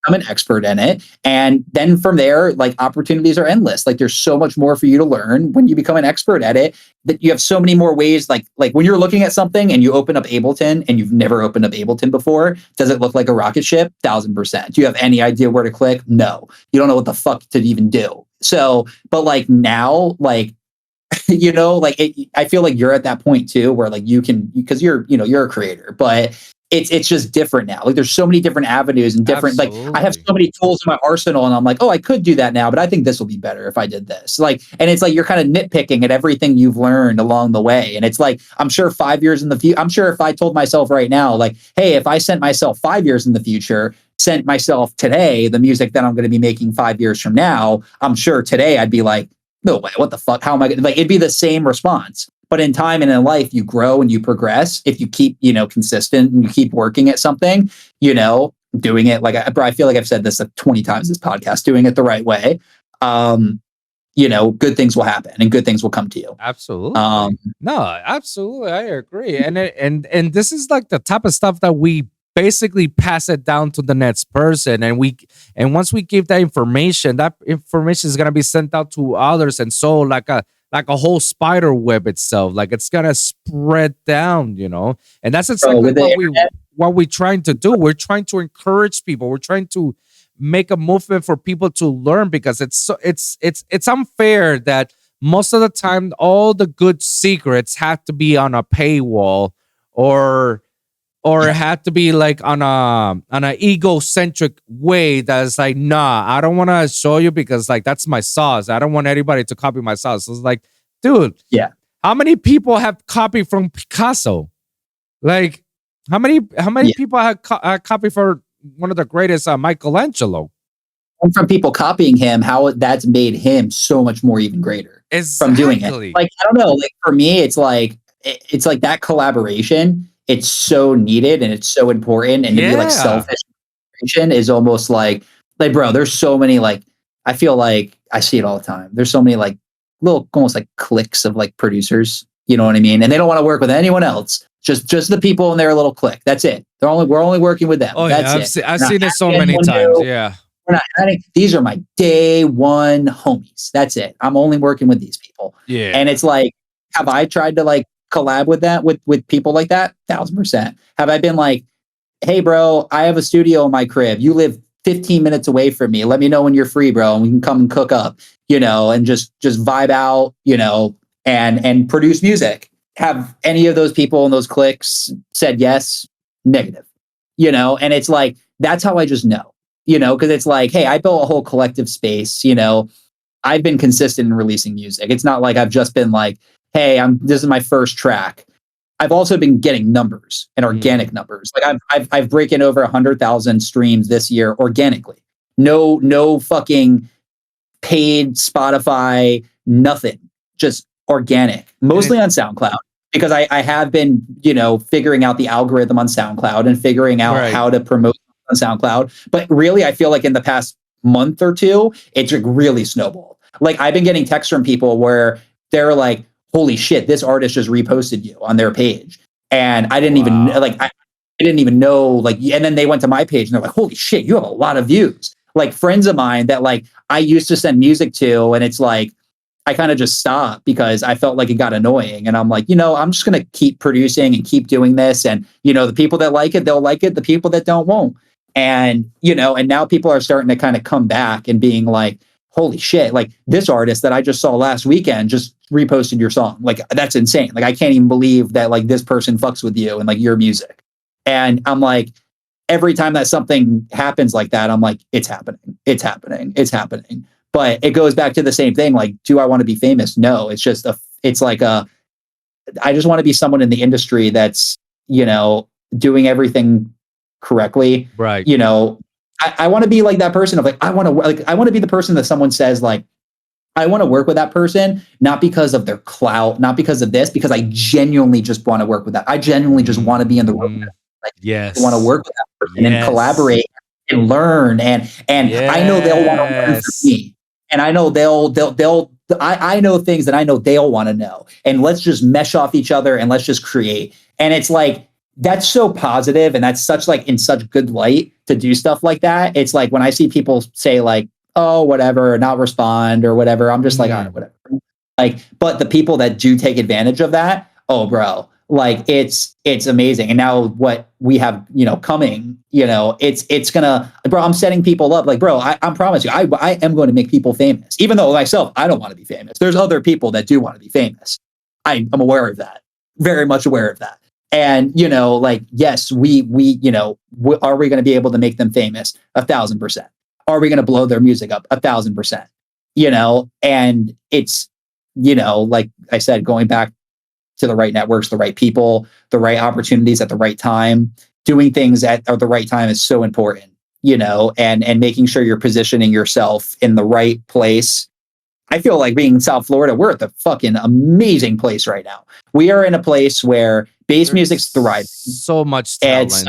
I'm an expert in it. And then from there, like opportunities are endless. Like there's so much more for you to learn when you become an expert at it, that you have so many more ways. Like when you're looking at something and you open up Ableton and you've never opened up Ableton before, does it look like a rocket ship? 1,000%. Do you have any idea where to click? No, you don't know what the fuck to even do. So, but like now, like, I feel like you're at that point too, where like you can, because you're a creator, but it's just different now. Like there's so many different avenues and different, Absolutely. like I have so many tools in my arsenal, and I'm like, oh, I could do that now, but I think this will be better if I did this. Like, and it's like, you're kind of nitpicking at everything you've learned along the way. And it's like, I'm sure 5 years in the future, I'm sure if I told myself right now, like, hey, if I sent myself 5 years in the future, sent myself today the music that I'm going to be making 5 years from now, I'm sure today I'd be like, no way, what the fuck? How am I going to, like, it'd be the same response. But in time and in life, you grow and you progress. If you keep, consistent and you keep working at something, doing it like I feel like I've said this like 20 times this podcast, doing it the right way, good things will happen and good things will come to you. Absolutely. No, absolutely, I agree. And this is like the type of stuff that we basically pass it down to the next person, and once we give that information is going to be sent out to others, and so like a whole spider web itself, like it's gonna spread down, and that's exactly what we're trying to do. We're trying to encourage people. We're trying to make a movement for people to learn, because it's unfair that most of the time all the good secrets have to be on a paywall, or it had to be like on a egocentric way that's like, nah, I don't want to show you because like that's my sauce. I don't want anybody to copy my sauce. So it's like, dude, how many people have copied from Picasso? Like, how many people have copied for one of the greatest, Michelangelo? And from people copying him, how that's made him so much more even greater from doing it. Like, I don't know. Like for me, it's like that collaboration. It's so needed and it's so important, and to be like selfish is almost like bro, there's so many, like, I feel like I see it all the time. There's so many like little almost like cliques of like producers, you know what I mean? And they don't want to work with anyone else. Just the people in their little clique. That's it. We're only working with them. Oh, that's it. I've seen it so many times. Yeah. We're not adding, these are my day one homies. That's it. I'm only working with these people. Yeah. And it's like, have I tried to like collab with that with people like that? 1,000%. Have I been like, hey bro, I have a studio in my crib, you live 15 minutes away from me, let me know when you're free, bro, and we can come and cook up, and just vibe out, and produce music? Have any of those people in those cliques said yes? Negative. And it's like, that's how I just know, because it's like, hey, I built a whole collective space. I've been consistent in releasing music. It's not like I've just been like, hey, this is my first track. I've also been getting numbers and organic numbers. Like I've breaking over 100,000 streams this year organically. No fucking paid Spotify, nothing, just organic, mostly on SoundCloud, because I have been, figuring out the algorithm on SoundCloud and figuring out how to promote on SoundCloud. But really, I feel like in the past month or two, it's really snowballed. Like I've been getting texts from people where they're like, holy shit, this artist just reposted you on their page. And I didn't even like, I didn't even know, like, and then they went to my page and they're like, holy shit, you have a lot of views. Like friends of mine that like I used to send music to, and it's like, I kind of just stopped because I felt like it got annoying. And I'm like, I'm just going to keep producing and keep doing this. And, the people that like it, they'll like it. The people that don't won't. And, and now people are starting to kind of come back and being like, holy shit, like this artist that I just saw last weekend just reposted your song. Like, that's insane. Like, I can't even believe that like this person fucks with you and like your music. And I'm like, every time that something happens like that, I'm like, it's happening. But it goes back to the same thing. Like, do I want to be famous? No, it's just I just want to be someone in the industry that's, doing everything correctly. Right. I want to be like that person of like, I want to be the person that someone says like, I want to work with that person, not because of their clout, not because of this, because I genuinely just want to work with that. I genuinely just want to be in the room. Like, I want to work with that person and collaborate and learn. And I know they'll want to learn from me. And I know I know things that I know they'll want to know. And let's just mesh off each other and let's just create. And it's like, that's so positive, and that's such like in such good light to do stuff like that. It's like when I see people say like, oh, whatever, or not respond or whatever, I'm just like, all right, whatever. Like, but the people that do take advantage of that, oh, bro, like it's amazing. And now what we have, coming, it's gonna, bro, I'm setting people up. Like, bro, I promise you, I am going to make people famous. Even though myself, I don't want to be famous. There's other people that do want to be famous. I'm aware of that, very much aware of that. And, like, yes, we are we going to be able to make them famous? 1,000%. Are we going to blow their music up? 1,000%, and it's, like I said, going back to the right networks, the right people, the right opportunities at the right time, doing things at the right time is so important, and making sure you're positioning yourself in the right place. I feel like being in South Florida, we're at the fucking amazing place right now. We are in a place where bass music's thriving. So much talent.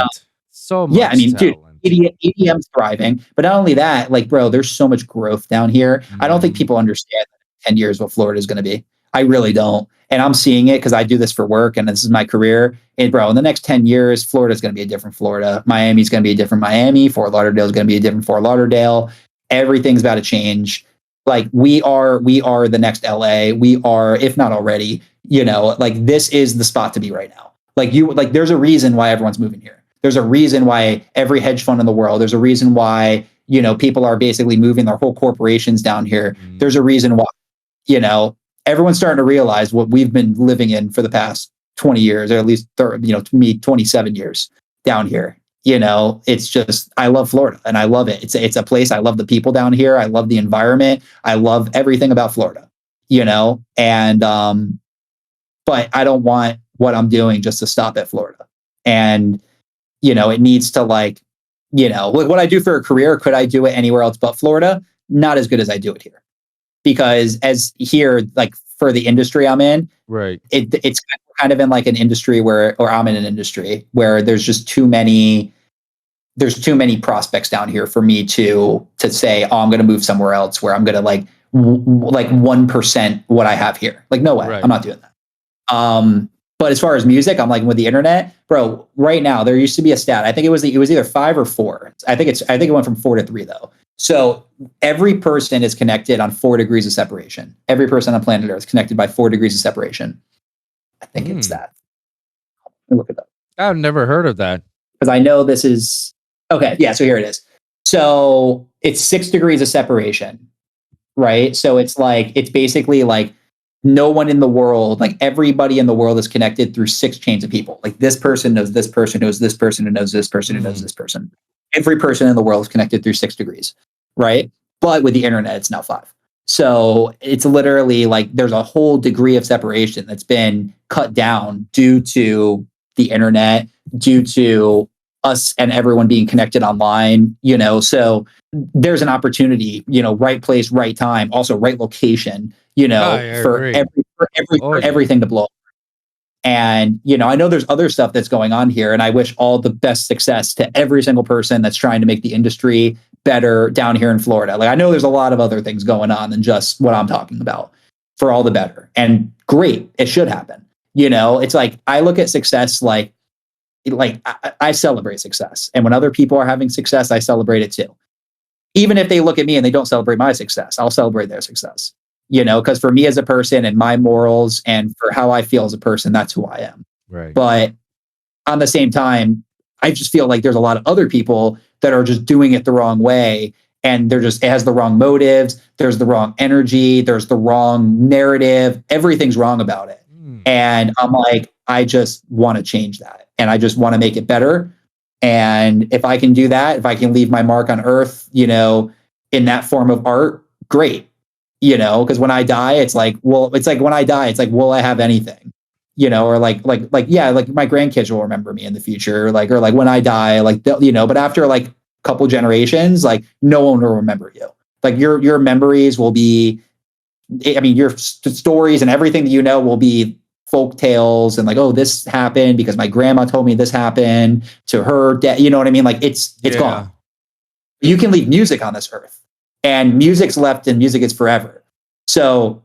So much talent. Dude, EDM's thriving. But not only that, like, bro, there's so much growth down here. I don't think people understand in 10 years what Florida is going to be. I really don't. And I'm seeing it because I do this for work and this is my career. And bro, in the next 10 years, Florida is going to be a different Florida. Miami's going to be a different Miami. Fort Lauderdale is going to be a different Fort Lauderdale. Everything's about to change. Like we are the next LA. We are, if not already, like this is the spot to be right now. Like there's a reason why everyone's moving here. There's a reason why every hedge fund in the world, there's a reason why, people are basically moving their whole corporations down here. There's a reason why, everyone's starting to realize what we've been living in for the past 20 years, or at least, to me, 27 years down here. It's just, I love Florida and I love it. It's a place. I love the people down here. I love the environment. I love everything about Florida, and, but I don't want what I'm doing just to stop at Florida. And, it needs to like, what I do for a career, could I do it anywhere else but Florida? Not as good as I do it here. Because as here, like for the industry I'm in, right, it's kind of in like an industry or I'm in an industry where there's just too many prospects down here for me to say, oh, I'm going to move somewhere else where I'm going to like 1% what I have here. Like, no way, right. I'm not doing that. But as far as music, I'm like with the internet, bro, right now, there used to be a stat. I think it was either 5 or 4. I think it went from 4 to 3 though. So every person is connected on 4 degrees of separation. Every person on planet Earth is connected by 4 degrees of separation. I think it's that. Let me look it up. I've never heard of that. Because I know this is, okay, yeah, so here it is. So it's 6 degrees of separation, right? So it's basically like no one in the world, like everybody in the world is connected through 6 chains of people. Like this person knows this person, knows this person, who knows this person, who knows this person. Every person in the world is connected through 6 degrees, right? But with the internet, it's now 5. So it's literally like there's a whole degree of separation that's been cut down due to the internet, due to us and everyone being connected online, so there's an opportunity, right place, right time, also right location, for everything to blow up. And, I know there's other stuff that's going on here, and I wish all the best success to every single person that's trying to make the industry better down here in Florida. Like, I know there's a lot of other things going on than just what I'm talking about, for all the better. And great, it should happen. It's like, I look at success like I celebrate success. And when other people are having success, I celebrate it too. Even if they look at me and they don't celebrate my success, I'll celebrate their success. Because for me as a person and my morals and for how I feel as a person, that's who I am. Right. But on the same time, I just feel like there's a lot of other people that are just doing it the wrong way. And it has the wrong motives. There's the wrong energy. There's the wrong narrative. Everything's wrong about it. And I'm like, I just want to change that. And I just want to make it better. And if I can do that, if I can leave my mark on earth, in that form of art, great. Because when I die, it's like, will I have anything? Or like my grandkids will remember me in the future, or when I die, but after like a couple generations, like no one will remember you. Like your memories will be, your stories and everything that will be folk tales and like, oh, this happened because my grandma told me this happened to her dad. You know what I mean? Like it's gone. You can leave music on this earth, and music's left, and music is forever. So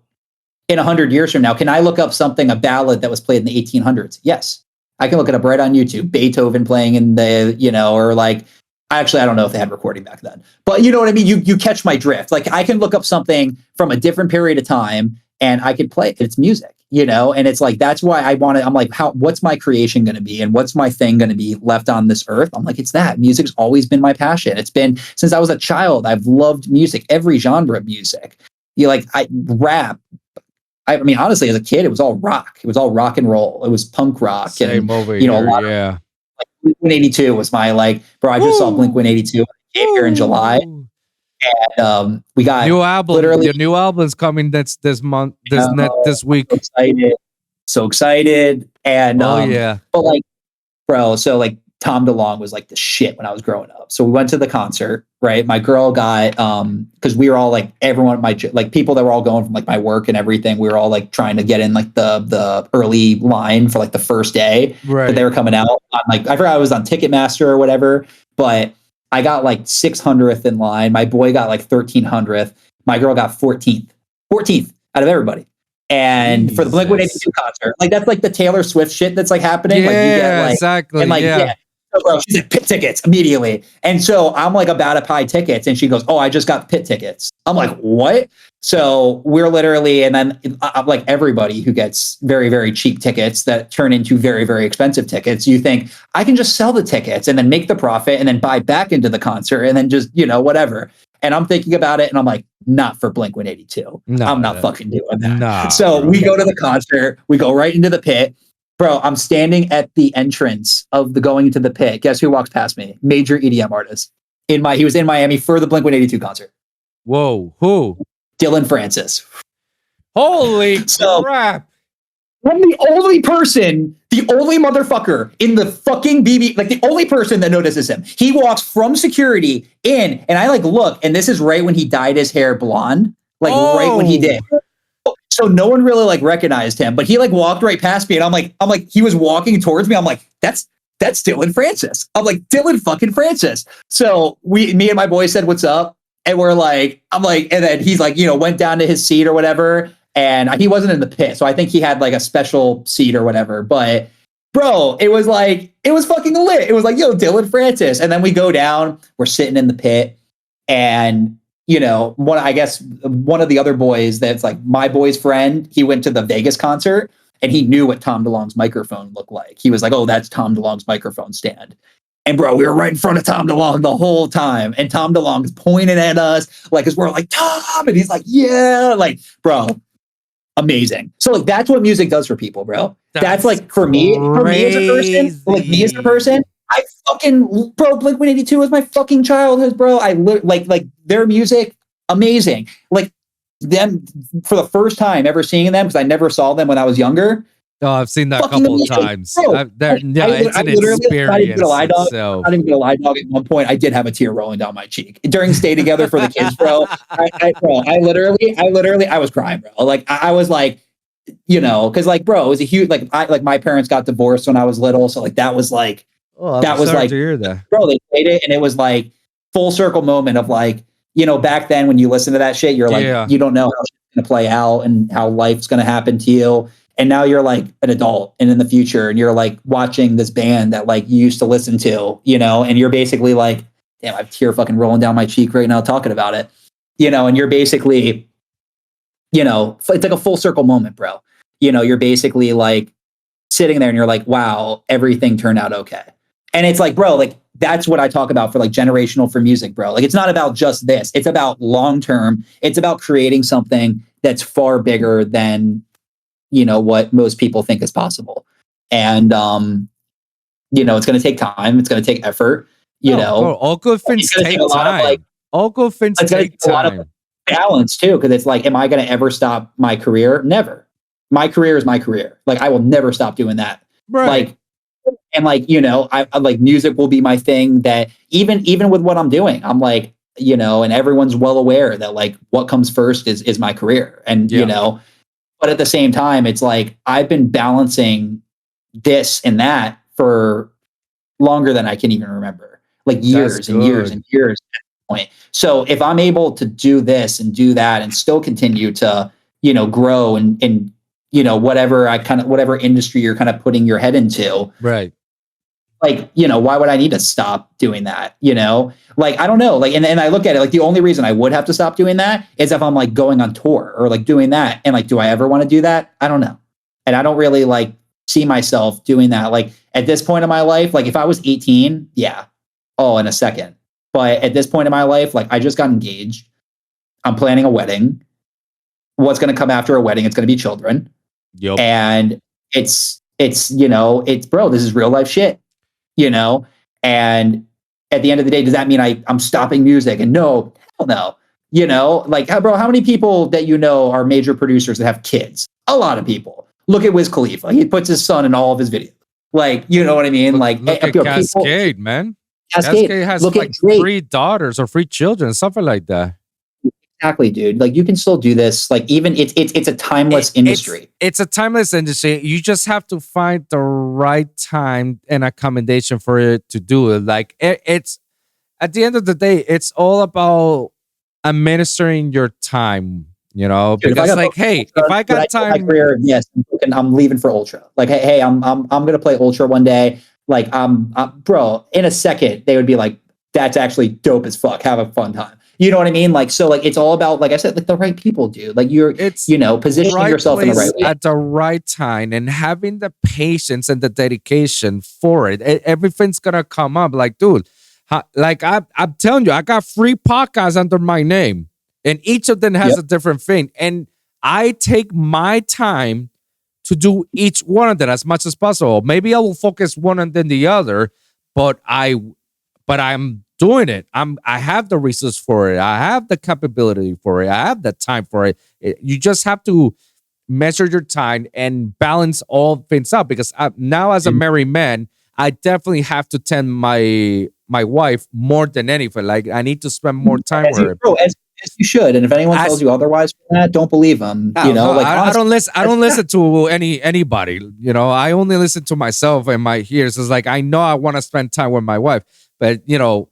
in 100 years from now, can I look up a ballad that was played in the 1800s? Yes. I can look it up right on YouTube. Beethoven playing in the, or like, actually, I don't know if they had recording back then, but you know what I mean? You catch my drift. Like I can look up something from a different period of time and I can play it. It's music, and it's like, that's why I'm like, what's my creation going to be? And what's my thing going to be left on this earth? I'm like, it's that. Music's always been my passion. It's been since I was a child. I've loved music, every genre of music. Rap. Honestly, as a kid, it was all rock. It was all rock and roll. It was punk rock. Same over here, a lot of, Blink-182 was my bro, I just saw Blink-182 here in July. And we got new album. The new album's coming this month, this week. So excited. And but bro, so Tom DeLonge was the shit when I was growing up. So we went to the concert, right? My girl got because we were all everyone my people that were all going from my work and everything. We were all trying to get in the early line for the first day that they were coming out. I forgot I was on Ticketmaster or whatever, but I got 600th in line. My boy got 1300th. My girl got 14th out of everybody. And Jesus. For the Blink-182 concert, that's the Taylor Swift shit that's happening. Yeah, exactly. And So, bro, she's like, pit tickets immediately. And so I'm about to buy tickets. And she goes, oh, I just got pit tickets. I'm like, what? So we're literally, and then I'm everybody who gets very, very cheap tickets that turn into very, very expensive tickets. You think I can just sell the tickets and then make the profit and then buy back into the concert and then just, whatever. And I'm thinking about it and I'm like, not for Blink-182. No, I'm not fucking doing that. Nah, so bro. We go to the concert. We go right into the pit. Bro, I'm standing at the entrance of the going into the pit. Guess who walks past me? Major EDM artist. He was in Miami for the Blink-182 concert. Whoa, who? Dylan Francis. Holy crap. I'm the only motherfucker in the fucking BB, the only person that notices him. He walks from security in, and I look, and this is right when he dyed his hair blonde, right when he did. So no one really recognized him, but he walked right past me, and I'm like, he was walking towards me. I'm like, that's Dylan Francis. I'm like, Dylan fucking Francis. So me and my boy said, what's up? And we're and then he's went down to his seat or whatever. And he wasn't in the pit. So I think he had a special seat or whatever. But bro, it was fucking lit. It was yo, Dylan Francis. And then we go down, we're sitting in the pit. And, one of the other boys that's my boy's friend, he went to the Vegas concert and he knew what Tom DeLonge's microphone looked like. He was oh, that's Tom DeLonge's microphone stand. And bro, we were right in front of Tom DeLonge the whole time. And Tom DeLonge is pointing at us as we're Tom. And he's yeah, bro. Amazing. So that's what music does for people, bro. That's for me as a person, I fucking, bro, Blink-182 was my fucking childhood, bro. I their music, amazing. them for the first time ever seeing them, because I never saw them when I was younger. Oh, I've seen that a couple of times. It's an experience itself. Not even gonna lie, dog. At one point, I did have a tear rolling down my cheek during Stay Together for the Kids, bro. I literally, I was crying, bro. Like I was like, you know, because like, bro, it was a huge like my parents got divorced when I was little, so like that was like that was like, to hear that. Bro, they played it, and it was like full circle moment of like, you know, back then when you listen to that shit, you're like, you don't know how it's gonna play out and how life's gonna happen to you. And now you're like an adult and in the future, and you're like watching this band that like you used to listen to, you know, and you're basically like, damn, I have a tear fucking rolling down my cheek right now talking about it, you know, and you're basically, you know, it's like a full circle moment, bro. You know, you're basically like sitting there and you're like, wow, everything turned out okay. And it's like, bro, like that's what I talk about for like generational for music, bro. Like it's not about just this. It's about long term. It's about creating something that's far bigger than, you know, what most people think is possible. And, you know, it's going to take time. It's going to take effort, you know. Bro, all good things take time. All good things take time. A lot of balance too, because it's like, am I going to ever stop my career? Never. My career is my career. Like I will never stop doing that. Right. Like, and like, you know, I like music will be my thing, that even with what I'm doing, I'm like, you know, and everyone's well aware that like what comes first is my career. And, you know, but at the same time, it's like I've been balancing this and that for longer than I can even remember, like years and years and years at this point. So if I'm able to do this and do that and still continue to, you know, grow and you know, whatever industry you're kind of putting your head into, right? Like, you know, why would I need to stop doing that? You know, like, I don't know. Like, and I look at it like the only reason I would have to stop doing that is if I'm like going on tour or like doing that. And like, do I ever want to do that? I don't know. And I don't really like see myself doing that. Like at this point in my life, like if I was 18, yeah. Oh, in a second. But at this point in my life, like I just got engaged. I'm planning a wedding. What's going to come after a wedding? It's going to be children. Yep. And it's, you know, it's bro, this is real life shit. You know, and at the end of the day, does that mean I'm stopping music? And no, hell no. You know, like, bro, how many people that you know are major producers that have kids? A lot of people. Look at Wiz Khalifa. He puts his son in all of his videos. Like, you know what I mean? Look at Cascade, man. Cascade has look like 3 daughters or 3 children, something like that. Exactly, dude. Like you can still do this. Like even it's a timeless industry. It's a timeless industry. You just have to find the right time and accommodation for it to do it. Like it's at the end of the day, it's all about administering your time. You know, dude, because like, hey, if I got time, my career, yes, I'm leaving for Ultra. Like, hey, I'm gonna play Ultra one day. Like, bro, in a second, they would be like, that's actually dope as fuck. Have a fun time. You know what I mean? Like, so like, it's all about, like I said, like the right people, dude. Like you know, positioning yourself in the right way. At the right time and having the patience and the dedication for it. Everything's going to come up. Like, dude, like I'm telling you, I got 3 podcasts under my name and each of them has a different thing. And I take my time to do each one of them as much as possible. Maybe I will focus one and then the other, but I'm doing it. I have the resource for it. I have the capability for it. I have the time for it. You just have to measure your time and balance all things out. Because now, as a married man, I definitely have to tend my wife more than anything. Like I need to spend more time with her. Bro, as you should. And if anyone tells you otherwise, don't believe them. You know, like I don't listen. I don't listen to anybody. You know, I only listen to myself and my ears. It's like I know I want to spend time with my wife, but you know.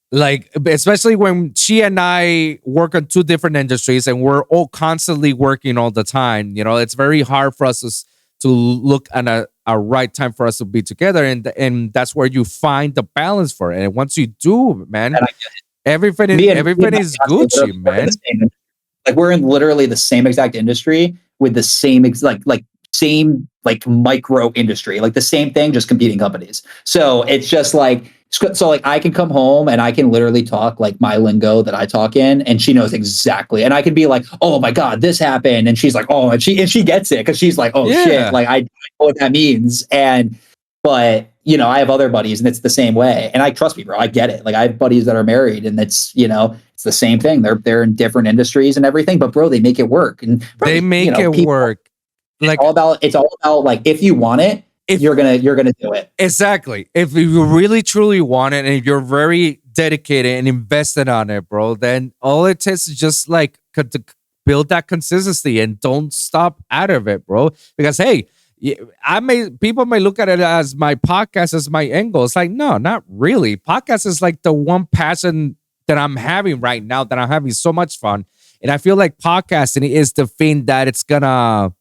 Like, especially when she and I work on 2 different industries and we're all constantly working all the time, you know, it's very hard for us to look at a right time for us to be together. And that's where you find the balance for it. And once you do, man, everything is Gucci, man. Like we're in literally the same exact industry with the same same micro industry, like the same thing, just competing companies. So it's just like, so like I can come home and I can literally talk like my lingo that I talk in, and she knows exactly. And I can be like, oh my God, this happened. And she's like, oh, and she gets it. Cause she's like, oh shit. Like I know what that means. But I have other buddies and it's the same way. And trust me, bro, I get it. Like I have buddies that are married and it's the same thing. They're in different industries and everything, but bro, they make it work. And bro, they make it work. Like it's all about like, if you want it, you're gonna do it. Exactly. If you really truly want it and if you're very dedicated and invested on it, bro, then all it takes is just like to build that consistency and don't stop out of it, bro. Because hey, people may look at it as my podcast as my end goal. It's like, no, not really. Podcast is like the one passion that I'm having right now, that I'm having so much fun. And I feel like podcasting is the thing that it's gonna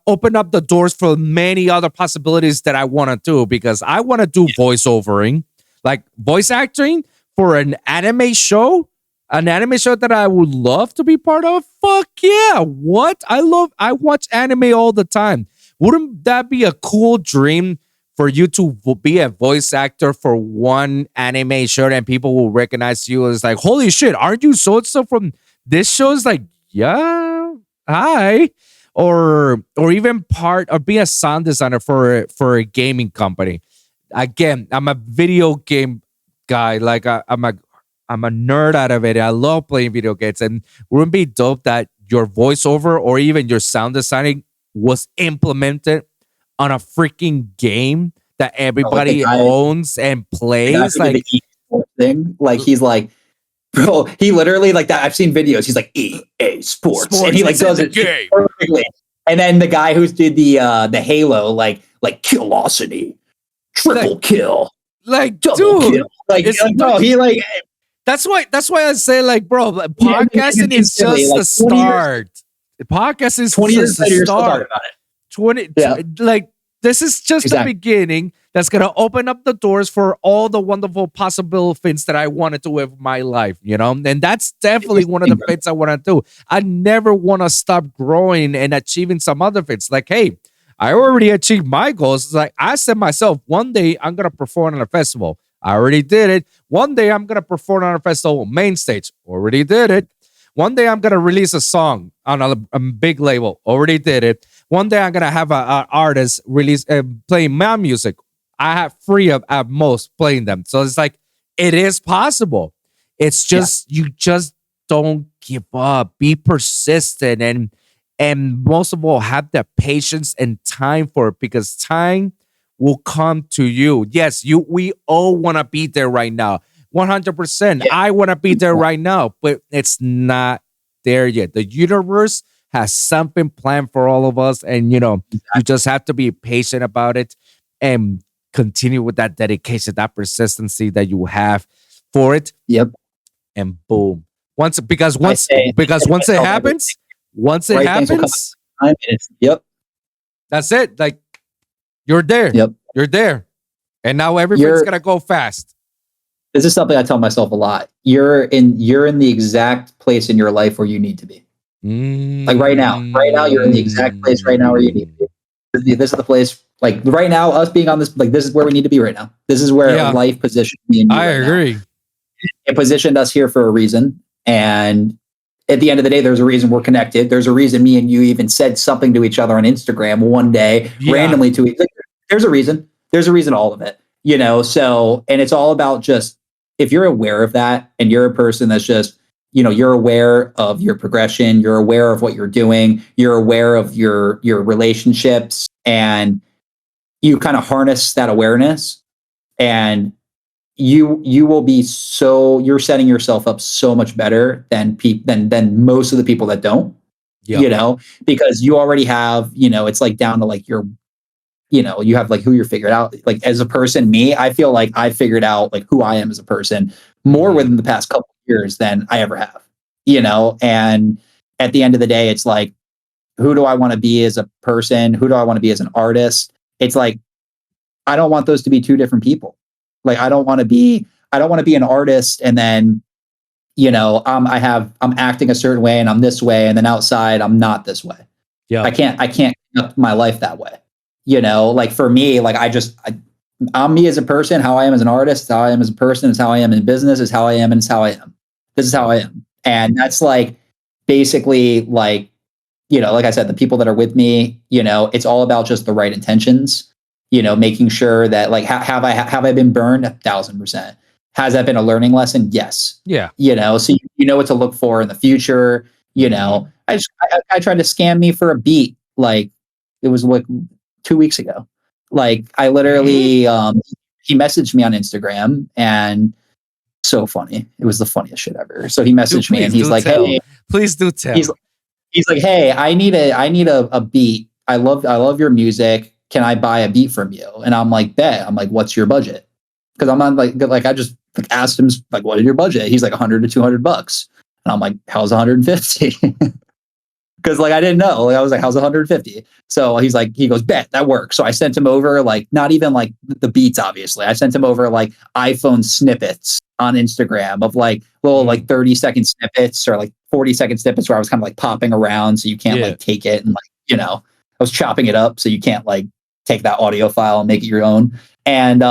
open up the doors for many other possibilities that I want to do, because I want to do voiceovering, like voice acting for an anime show that I would love to be part of. Fuck yeah. What? I watch anime all the time. Wouldn't that be a cool dream for you to be a voice actor for one anime show and people will recognize you as like, holy shit, aren't you so-and-so from this show? It's like, yeah, hi. Or even be a sound designer for a gaming company. Again, I'm a video game guy. Like I'm a nerd out of it. I love playing video games, and wouldn't it be dope that your voiceover or even your sound designing was implemented on a freaking game that everybody owns and plays? Like thing, like he's like, bro, he literally like that. I've seen videos. He's like EA Sports, and he like does it perfectly. And then the guy who did the Halo, like Killosity, triple kill, like double dude, kill, like bro, he like. That's why I say, like, bro, podcasting is just the start. Podcasting is 20 years later, the start. About it. Like, this is just the beginning that's going to open up the doors for all the wonderful possible things that I want to do with my life, And that's definitely one of the things I want to do. I never want to stop growing and achieving some other things. Like, hey, I already achieved my goals. It's like, I said myself, one day I'm going to perform on a festival. I already did it. One day I'm going to perform on a festival main stage. Already did it. One day I'm going to release a song on a big label. Already did it. One day I'm going to have an artist release playing my music. I have 3 at most playing them. So it's like, it is possible. It's just, you just don't give up. Be persistent and most of all, have the patience and time for it, because time will come to you. Yes, we all want to be there right now. 100%. I want to be there right now, but it's not there yet. The universe has something planned for all of us. And, you just have to be patient about it and continue with that dedication, that persistency that you have for it. Yep. And boom. Once it happens, yep. That's it. Like, you're there. Yep. You're there. And now everything's going to go fast. This is something I tell myself a lot. You're in the exact place in your life where you need to be. Like right now you're in the exact place right now where you need to be. This is the place, like right now, us being on this, like this is where we need to be right now. This is where life positioned me and you. I agree. It positioned us here for a reason. And at the end of the day, there's a reason we're connected. There's a reason me and you even said something to each other on Instagram one day, randomly to each other. There's a reason. There's a reason, all of it, So, and it's all about just, if you're aware of that and you're a person that's just, you're aware of your progression, you're aware of what you're doing, you're aware of your relationships, and you kind of harness that awareness, and you will be you're setting yourself up so much better than most of the people that don't, because you already have, it's like down to like your, you have like who you're figured out. Like as a person, me, I feel like I figured out like who I am as a person more within the past couple of years than I ever have, and at the end of the day, it's like, who do I want to be as a person? Who do I want to be as an artist? It's like, I don't want those to be two different people. Like, I don't want to be an artist and then, I'm acting a certain way and I'm this way, and then outside I'm not this way. Yeah. I can't conduct my life that way. Like for me, like I'm me as a person. How I am as an artist, how I am as a person, is how I am in business, is how I am, and it's how I am. This is how I am. And that's like basically like, like I said, the people that are with me, it's all about just the right intentions. making sure that like, have I been burned? 1,000%. Has that been a learning lesson? Yes. Yeah. So you know what to look for in the future. I tried to scam me for a beat. Like it was like 2 weeks ago. Like I literally, he messaged me on Instagram, and so funny. It was the funniest shit ever. So he messaged me and he's like, "Hey, please do tell." He's like, "Hey, I need a beat. I love your music. Can I buy a beat from you?" And I'm like, "Bet." I'm like, "What's your budget?" Because I'm on like I just asked him like, "What is your budget?" He's like, $100 to $200. And I'm like, "How's 150?" Because like I didn't know. Like, I was like, "How's 150?" So he goes, "Bet, that works." So I sent him over like not even like the beats, obviously. I sent him over like iPhone snippets on Instagram of like little like 30-second snippets or like 40-second snippets where I was kind of like popping around so you can't like take it, and like, I was chopping it up so you can't like take that audio file and make it your own. And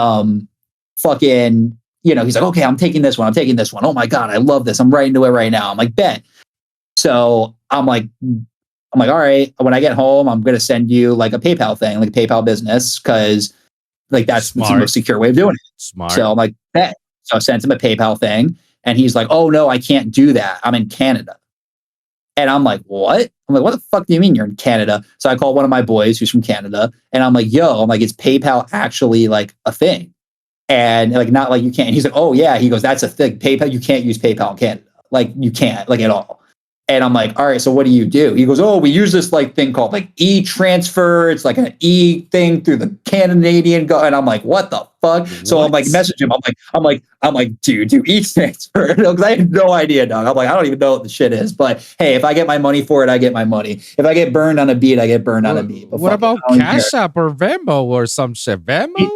fucking, he's like, "Okay, I'm taking this one. Oh my God, I love this. I'm writing to it right now." I'm like, "Bet." So I'm like, all right, when I get home, I'm going to send you like a PayPal thing, like a PayPal business. Cause like, that's the most secure way of doing it. Smart. So I'm like, bet. So I sent him a PayPal thing, and he's like, "Oh no, I can't do that. I'm in Canada." And I'm like, "What?" I'm like, "What the fuck do you mean you're in Canada?" So I called one of my boys who's from Canada, and I'm like, "Is PayPal actually like a thing?" And like, not like you can't. And he's like, "Oh yeah." He goes, "That's a thing. PayPal, you can't use PayPal in Canada. Like you can't like at all." And I'm like, "All right, so what do you do?" He goes, "Oh, we use this like thing called like e-transfer. It's like an e thing through the Canadian go." And I'm like, "What the fuck?" What? So I'm like, message him. I'm like, "Dude, do e-transfer?" Because I had no idea, dog. I'm like, I don't even know what the shit is. But hey, if I get my money for it, I get my money. If I get burned on a beat, I get burned on a beat. But what about Cash App or Venmo or some shit? Venmo?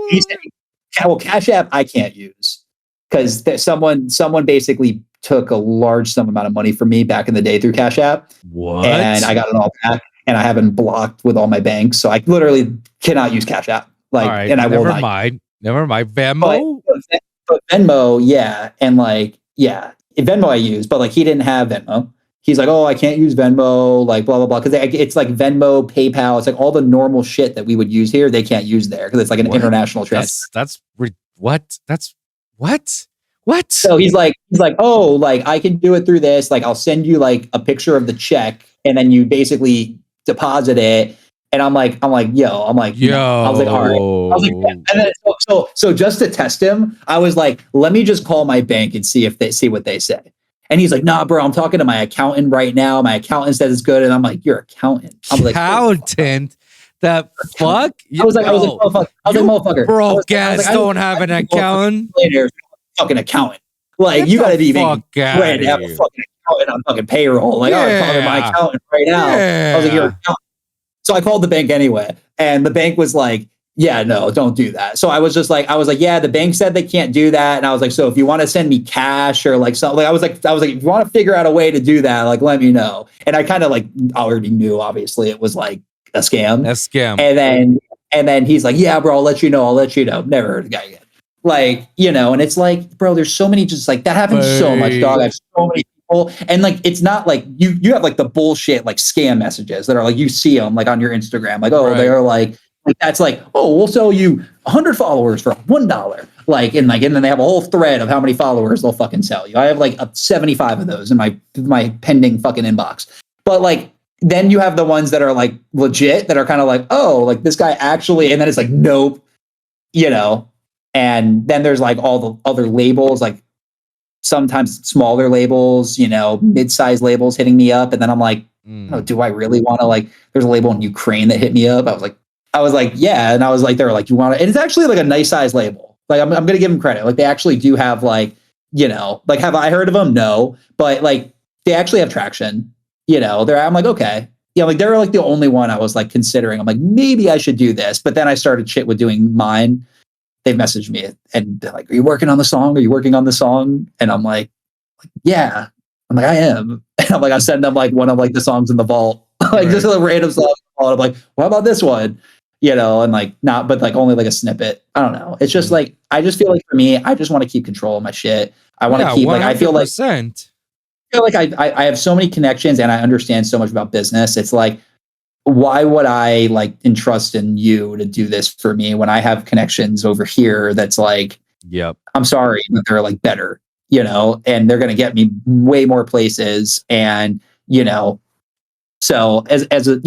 Well, Cash App I can't use because someone basically took a large sum amount of money from me back in the day through Cash App. What? And I got it all back, and I haven't blocked with all my banks, so I literally cannot use Cash App. Like, right, and I will not. Never mind. Venmo? But Venmo, yeah, and like, yeah, Venmo I use, but like he didn't have Venmo. He's like, "Oh, I can't use Venmo," like blah blah blah, because it's like Venmo, PayPal, it's like all the normal shit that we would use here. They can't use there because it's like an international transfer. What? So he's like, "Oh, like I can do it through this. Like I'll send you like a picture of the check, and then you basically deposit it." And I'm like, yo. I was like, all right. I was like, yeah. And then so just to test him, I was like, let me just call my bank and see what they say. And he's like, "Nah, bro, I'm talking to my accountant right now. My accountant says it's good." And I'm like, "You're accountant?" I'm like, "Accountant? The fuck?" I was like, "Motherfucker, broke ass don't have an accountant." Fucking accountant. Like, you gotta be making great to have a fucking accountant on fucking payroll. Like, I'm talking to my accountant right now. I was like, "You're an accountant." So I called the bank anyway, and the bank was like, "Yeah, no, don't do that." So I was like, "Yeah, the bank said they can't do that." And I was like, "So if you want to send me cash or like something," I was like, "If you want to figure out a way to do that, like let me know." And I kind of like already knew, obviously, it was like a scam. And then he's like, "Yeah, bro, I'll let you know. Never heard of the guy again. Like, and it's like, bro, there's so many just like that happens so much, dog. I have so many people, and like it's not like you have like the bullshit like scam messages that are like you see them like on your Instagram, like, oh, they're like that's like, "Oh, we'll sell you 100 followers for $1." Like, and then they have a whole thread of how many followers they'll fucking sell you. I have like 75 of those in my pending fucking inbox. But like then you have the ones that are like legit that are kind of like, "Oh, like this guy actually," and then it's like, "Nope," And then there's like all the other labels, like sometimes smaller labels, mid-sized labels hitting me up. And then I'm like, "Oh, do I really want to like," there's a label in Ukraine that hit me up. I was like, yeah. And I was like, they were like, "You want to," and it's actually like a nice size label. Like I'm going to give them credit. Like they actually do have like, like have I heard of them? No, but like they actually have traction, I'm like, okay. Yeah. Like they're like the only one I was like considering. I'm like, maybe I should do this. But then I started shit with doing mine. They've messaged me and they're like, "Are you working on the song? And I'm like, "Yeah." I'm like, "I am." And I'm like, I send them like one of like the songs in the vault, like just a random song. I'm like, "What about this one?" And like not, but like only like a snippet. I don't know. It's just like, I just feel like for me, I just want to keep control of my shit. I want to keep 100%. Like, I feel like I have so many connections and I understand so much about business. It's like, why would I like entrust in you to do this for me when I have connections over here that's like, Yep. I'm sorry, but they're like better, and they're going to get me way more places. And, so as a,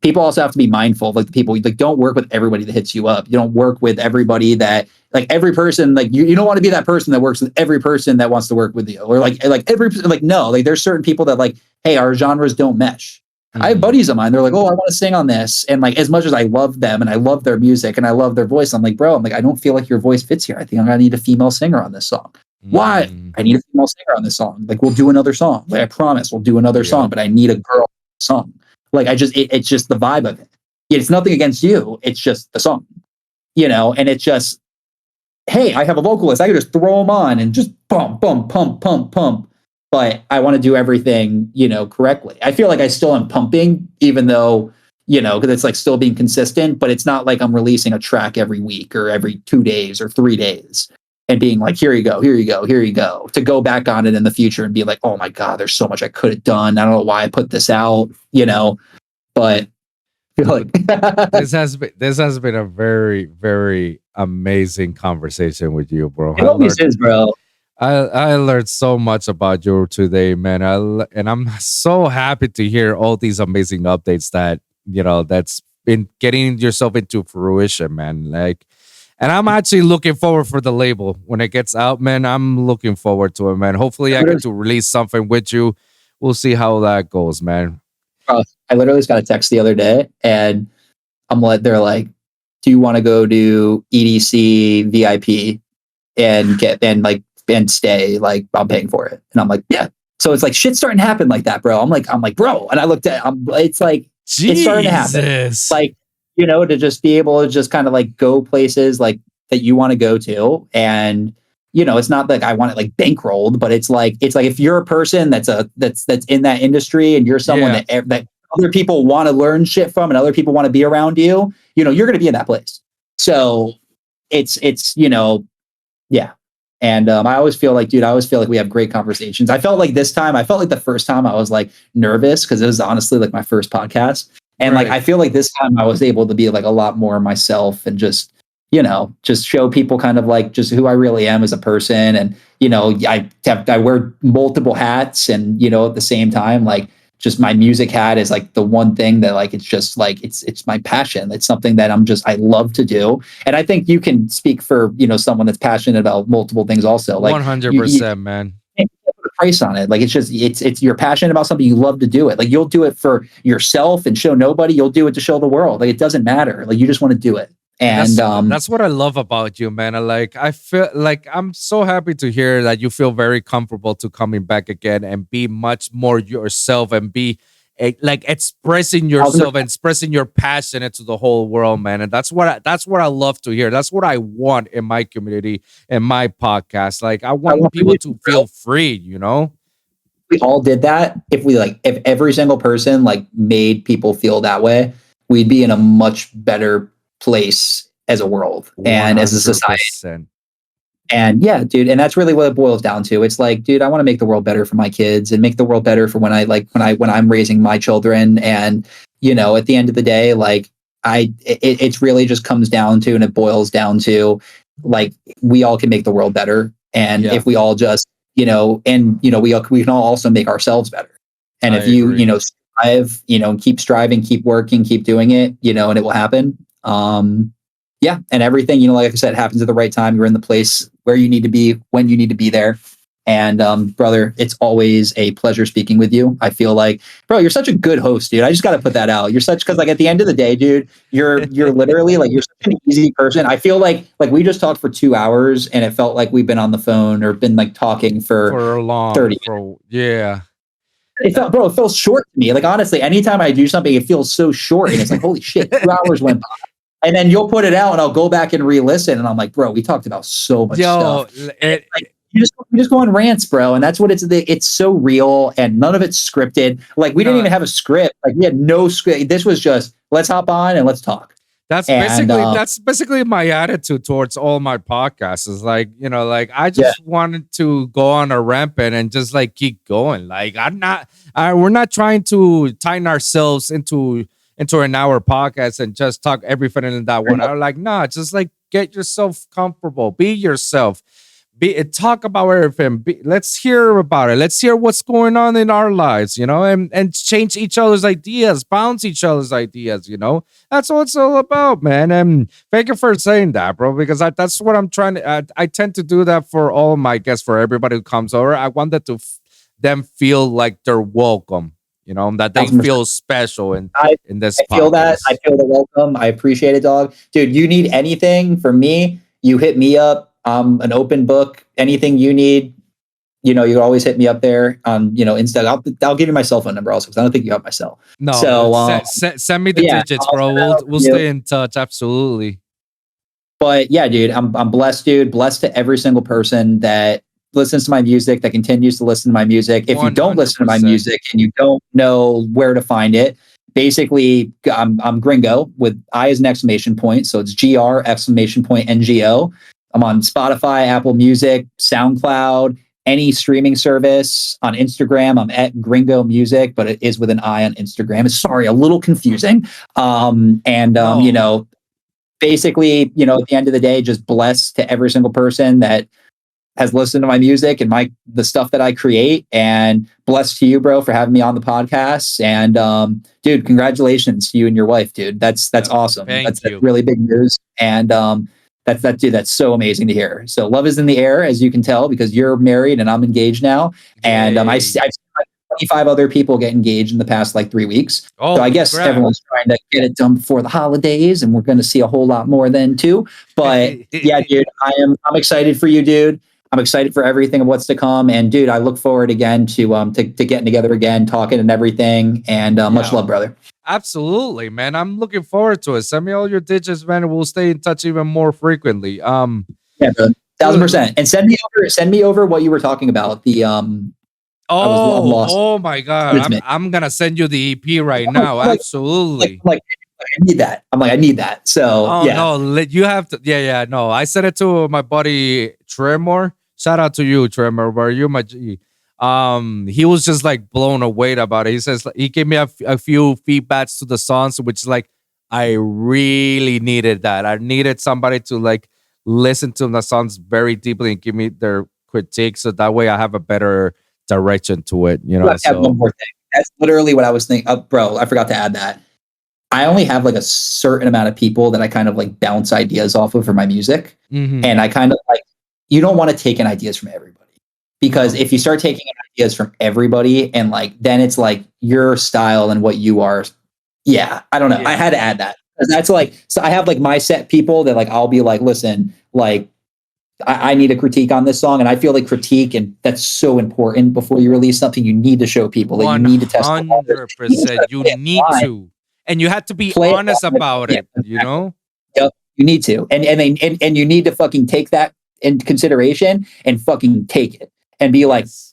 people also have to be mindful of like the people, like don't work with everybody that hits you up. You don't work with everybody that like every person, like you don't want to be that person that works with every person that wants to work with you, or like every, like, no, like there's certain people that like, hey, our genres don't mesh. I have buddies of mine. They're like, oh, I want to sing on this. And like, as much as I love them and I love their music and I love their voice, I'm like, bro, I don't feel like your voice fits here. I think I'm going to need a female singer on this song. Why? I need a female singer on this song. Like, we'll do another song. Like, I promise we'll do another song, but I need a girl song. Like, it's just the vibe of it. It's nothing against you. It's just the song, and it's just, hey, I have a vocalist. I can just throw them on and just pump, pump, pump, pump, pump. But I want to do everything, correctly. I feel like I still am pumping, even though, because it's like still being consistent, but it's not like I'm releasing a track every week or every 2 days or 3 days and being like, here you go, here you go, here you go, to go back on it in the future and be like, oh my God, there's so much I could have done. I don't know why I put this out, but I feel like this has been a very, very amazing conversation with you, bro. It always is, bro. I learned so much about you today, man. And I'm so happy to hear all these amazing updates that, that's been getting yourself into fruition, man. Like, and I'm actually looking forward for the label when it gets out, man. I'm looking forward to it, man. Hopefully I get to release something with you. We'll see how that goes, man. I literally just got a text the other day and they're like, do you want to go to EDC VIP and stay, like I'm paying for it. And I'm like, yeah. So it's like shit's starting to happen like that, bro. I'm like, bro. And I looked at it's like it's starting to happen. Like, to just be able to just kind of like go places like that you want to go to. And, it's not like I want it like bankrolled, but it's like if you're a person that's in that industry and you're someone that other people want to learn shit from and other people want to be around you, you're going to be in that place. So it's yeah. And I always feel like we have great conversations. I felt like the first time I was like nervous because it was honestly like my first podcast. And like, I feel like this time I was able to be like a lot more myself and just show people kind of like just who I really am as a person. And, I wear multiple hats and, at the same time, like just my music hat is like the one thing that like, it's just like, it's my passion. It's something that I love to do. And I think you can speak for, someone that's passionate about multiple things also. Like 100%, man. You can't put a price on it. Like, it's just, it's you're passionate about something, you love to do it. Like, you'll do it for yourself and show nobody. You'll do it to show the world. Like, it doesn't matter. Like, you just want to do it. And that's what I love about you, man. I feel like I'm so happy to hear that you feel very comfortable to coming back again and be much more yourself and be like expressing yourself and expressing your passion into the whole world, man. And that's what I love to hear. That's what I want in my community and my podcast. Like, I want people to feel free, We all did that. If every single person like made people feel that way, we'd be in a much better place as a world and 100%. As a society. And yeah, dude, and that's really what it boils down to. It's like, dude, I want to make the world better for my kids and make the world better for when I'm raising my children. And at the end of the day, like it's really just comes down to, and it boils down to, like, we all can make the world better. And if we all just we can all also make ourselves better. And if you strive, keep striving, keep working, keep doing it, and it will happen. And everything, like I said, happens at the right time. You're in the place where you need to be when you need to be there. And brother, it's always a pleasure speaking with you. I feel like, bro, you're such a good host, dude. I just got to put that out. Because like at the end of the day, dude, you're literally like, you're such an easy person. I feel like we just talked for 2 hours and it felt like we've been on the phone or been like talking for a long 30 minutes. Yeah. It feels short to me. Like, honestly, anytime I do something, it feels so short. And it's like, holy shit, 2 hours went by. And then you'll put it out and I'll go back and re-listen. And I'm like, bro, we talked about so much stuff. You just go on rants, bro. And that's what it's so real and none of it's scripted. Like, we didn't even have a script. Like, we had no script. This was just, let's hop on and let's talk. That's basically my attitude towards all my podcasts. Is like, I just wanted to go on a rampant and just like keep going. Like, we're not trying to tighten ourselves into into an hour podcast and just talk everything in that 1 hour. Like, nah, just like get yourself comfortable, be yourself. Talk about everything. Let's hear about it. Let's hear what's going on in our lives, and change each other's ideas, bounce each other's ideas. That's what it's all about, man. And thank you for saying that, bro, because that's what I'm trying to. I tend to do that for all my guests, for everybody who comes over. I want them feel like they're welcome. That they 1,000%. feel special in this. I feel that. I feel the welcome. I appreciate it, dog. Dude, you need anything from me? You hit me up. I'm an open book. Anything you need, you can always hit me up there. Instead, I'll give you my cell phone number also, because I don't think you have my cell. No, so send me the digits, bro. We'll stay in touch. Absolutely. But yeah, dude, I'm blessed, dude. Blessed to every single person that listens to my music, that continues to listen to my music. If 100%. You don't listen to my music and you don't know where to find it, basically, I'm Gringo with I as an exclamation point. So it's GR exclamation point NGO. I'm on Spotify, Apple Music, SoundCloud, any streaming service. On Instagram, I'm at Gringo Music, but it is with an I on Instagram. Sorry, a little confusing. Basically, at the end of the day, just blessed to every single person that has listened to my music and the stuff that I create, and blessed to you, bro, for having me on the podcast. And dude, congratulations to you and your wife, dude. That's awesome. That's really big news. And that's so amazing to hear. So love is in the air, as you can tell, because you're married and I'm engaged now. And I've seen 25 other people get engaged in the past 3 weeks. So I guess everyone's trying to get it done before the holidays, and we're going to see a whole lot more then too. But yeah, dude, I'm excited for you, dude. I'm excited for everything of what's to come. And dude, I look forward again to getting together again, talking and everything. And much love, brother. Absolutely, man. I'm looking forward to it. Send me all your digits, man, and we'll stay in touch even more frequently. Yeah, 1,000%. And send me over what you were talking about. The oh my God. I'm gonna send you the EP right now. Absolutely. I need that. I need that. So no, you have to. Yeah. No, I sent it to my buddy Tremor. Shout out to you, Tremor. Where you my G. He was just blown away about it. He says he gave me a few feedbacks to the songs, which I really needed that. I needed somebody to listen to the songs very deeply and give me their critiques, so that way I have a better direction to it. Add one more thing. That's literally what I was thinking. Bro, I forgot to add that. I only have a certain amount of people that I kind of bounce ideas off of for my music, and I kind of you don't want to take in ideas from everybody. Because if you start taking ideas from everybody and then it's your style and what you are. Yeah, I don't know. Yeah. I had to add that. That's so I have my set people that I'll be listen, I need a critique on this song, and I feel critique, and that's so important before you release something. You need to show people that you need to test. 100%. You need to, and you have to be honest about it. Yep, you need to, and you need to fucking take that in consideration and fucking take it. And be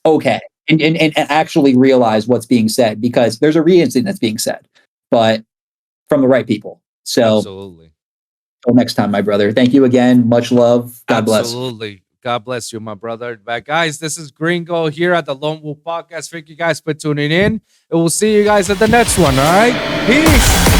okay, and actually realize what's being said, because there's a reason that's being said, but from the right people. So, absolutely. Until next time, my brother. Thank you again. Much love. God bless. Absolutely. God bless you, my brother. But guys, this is Gringo here at the Lone Wolv Podcast. Thank you guys for tuning in, and we'll see you guys at the next one. All right, peace.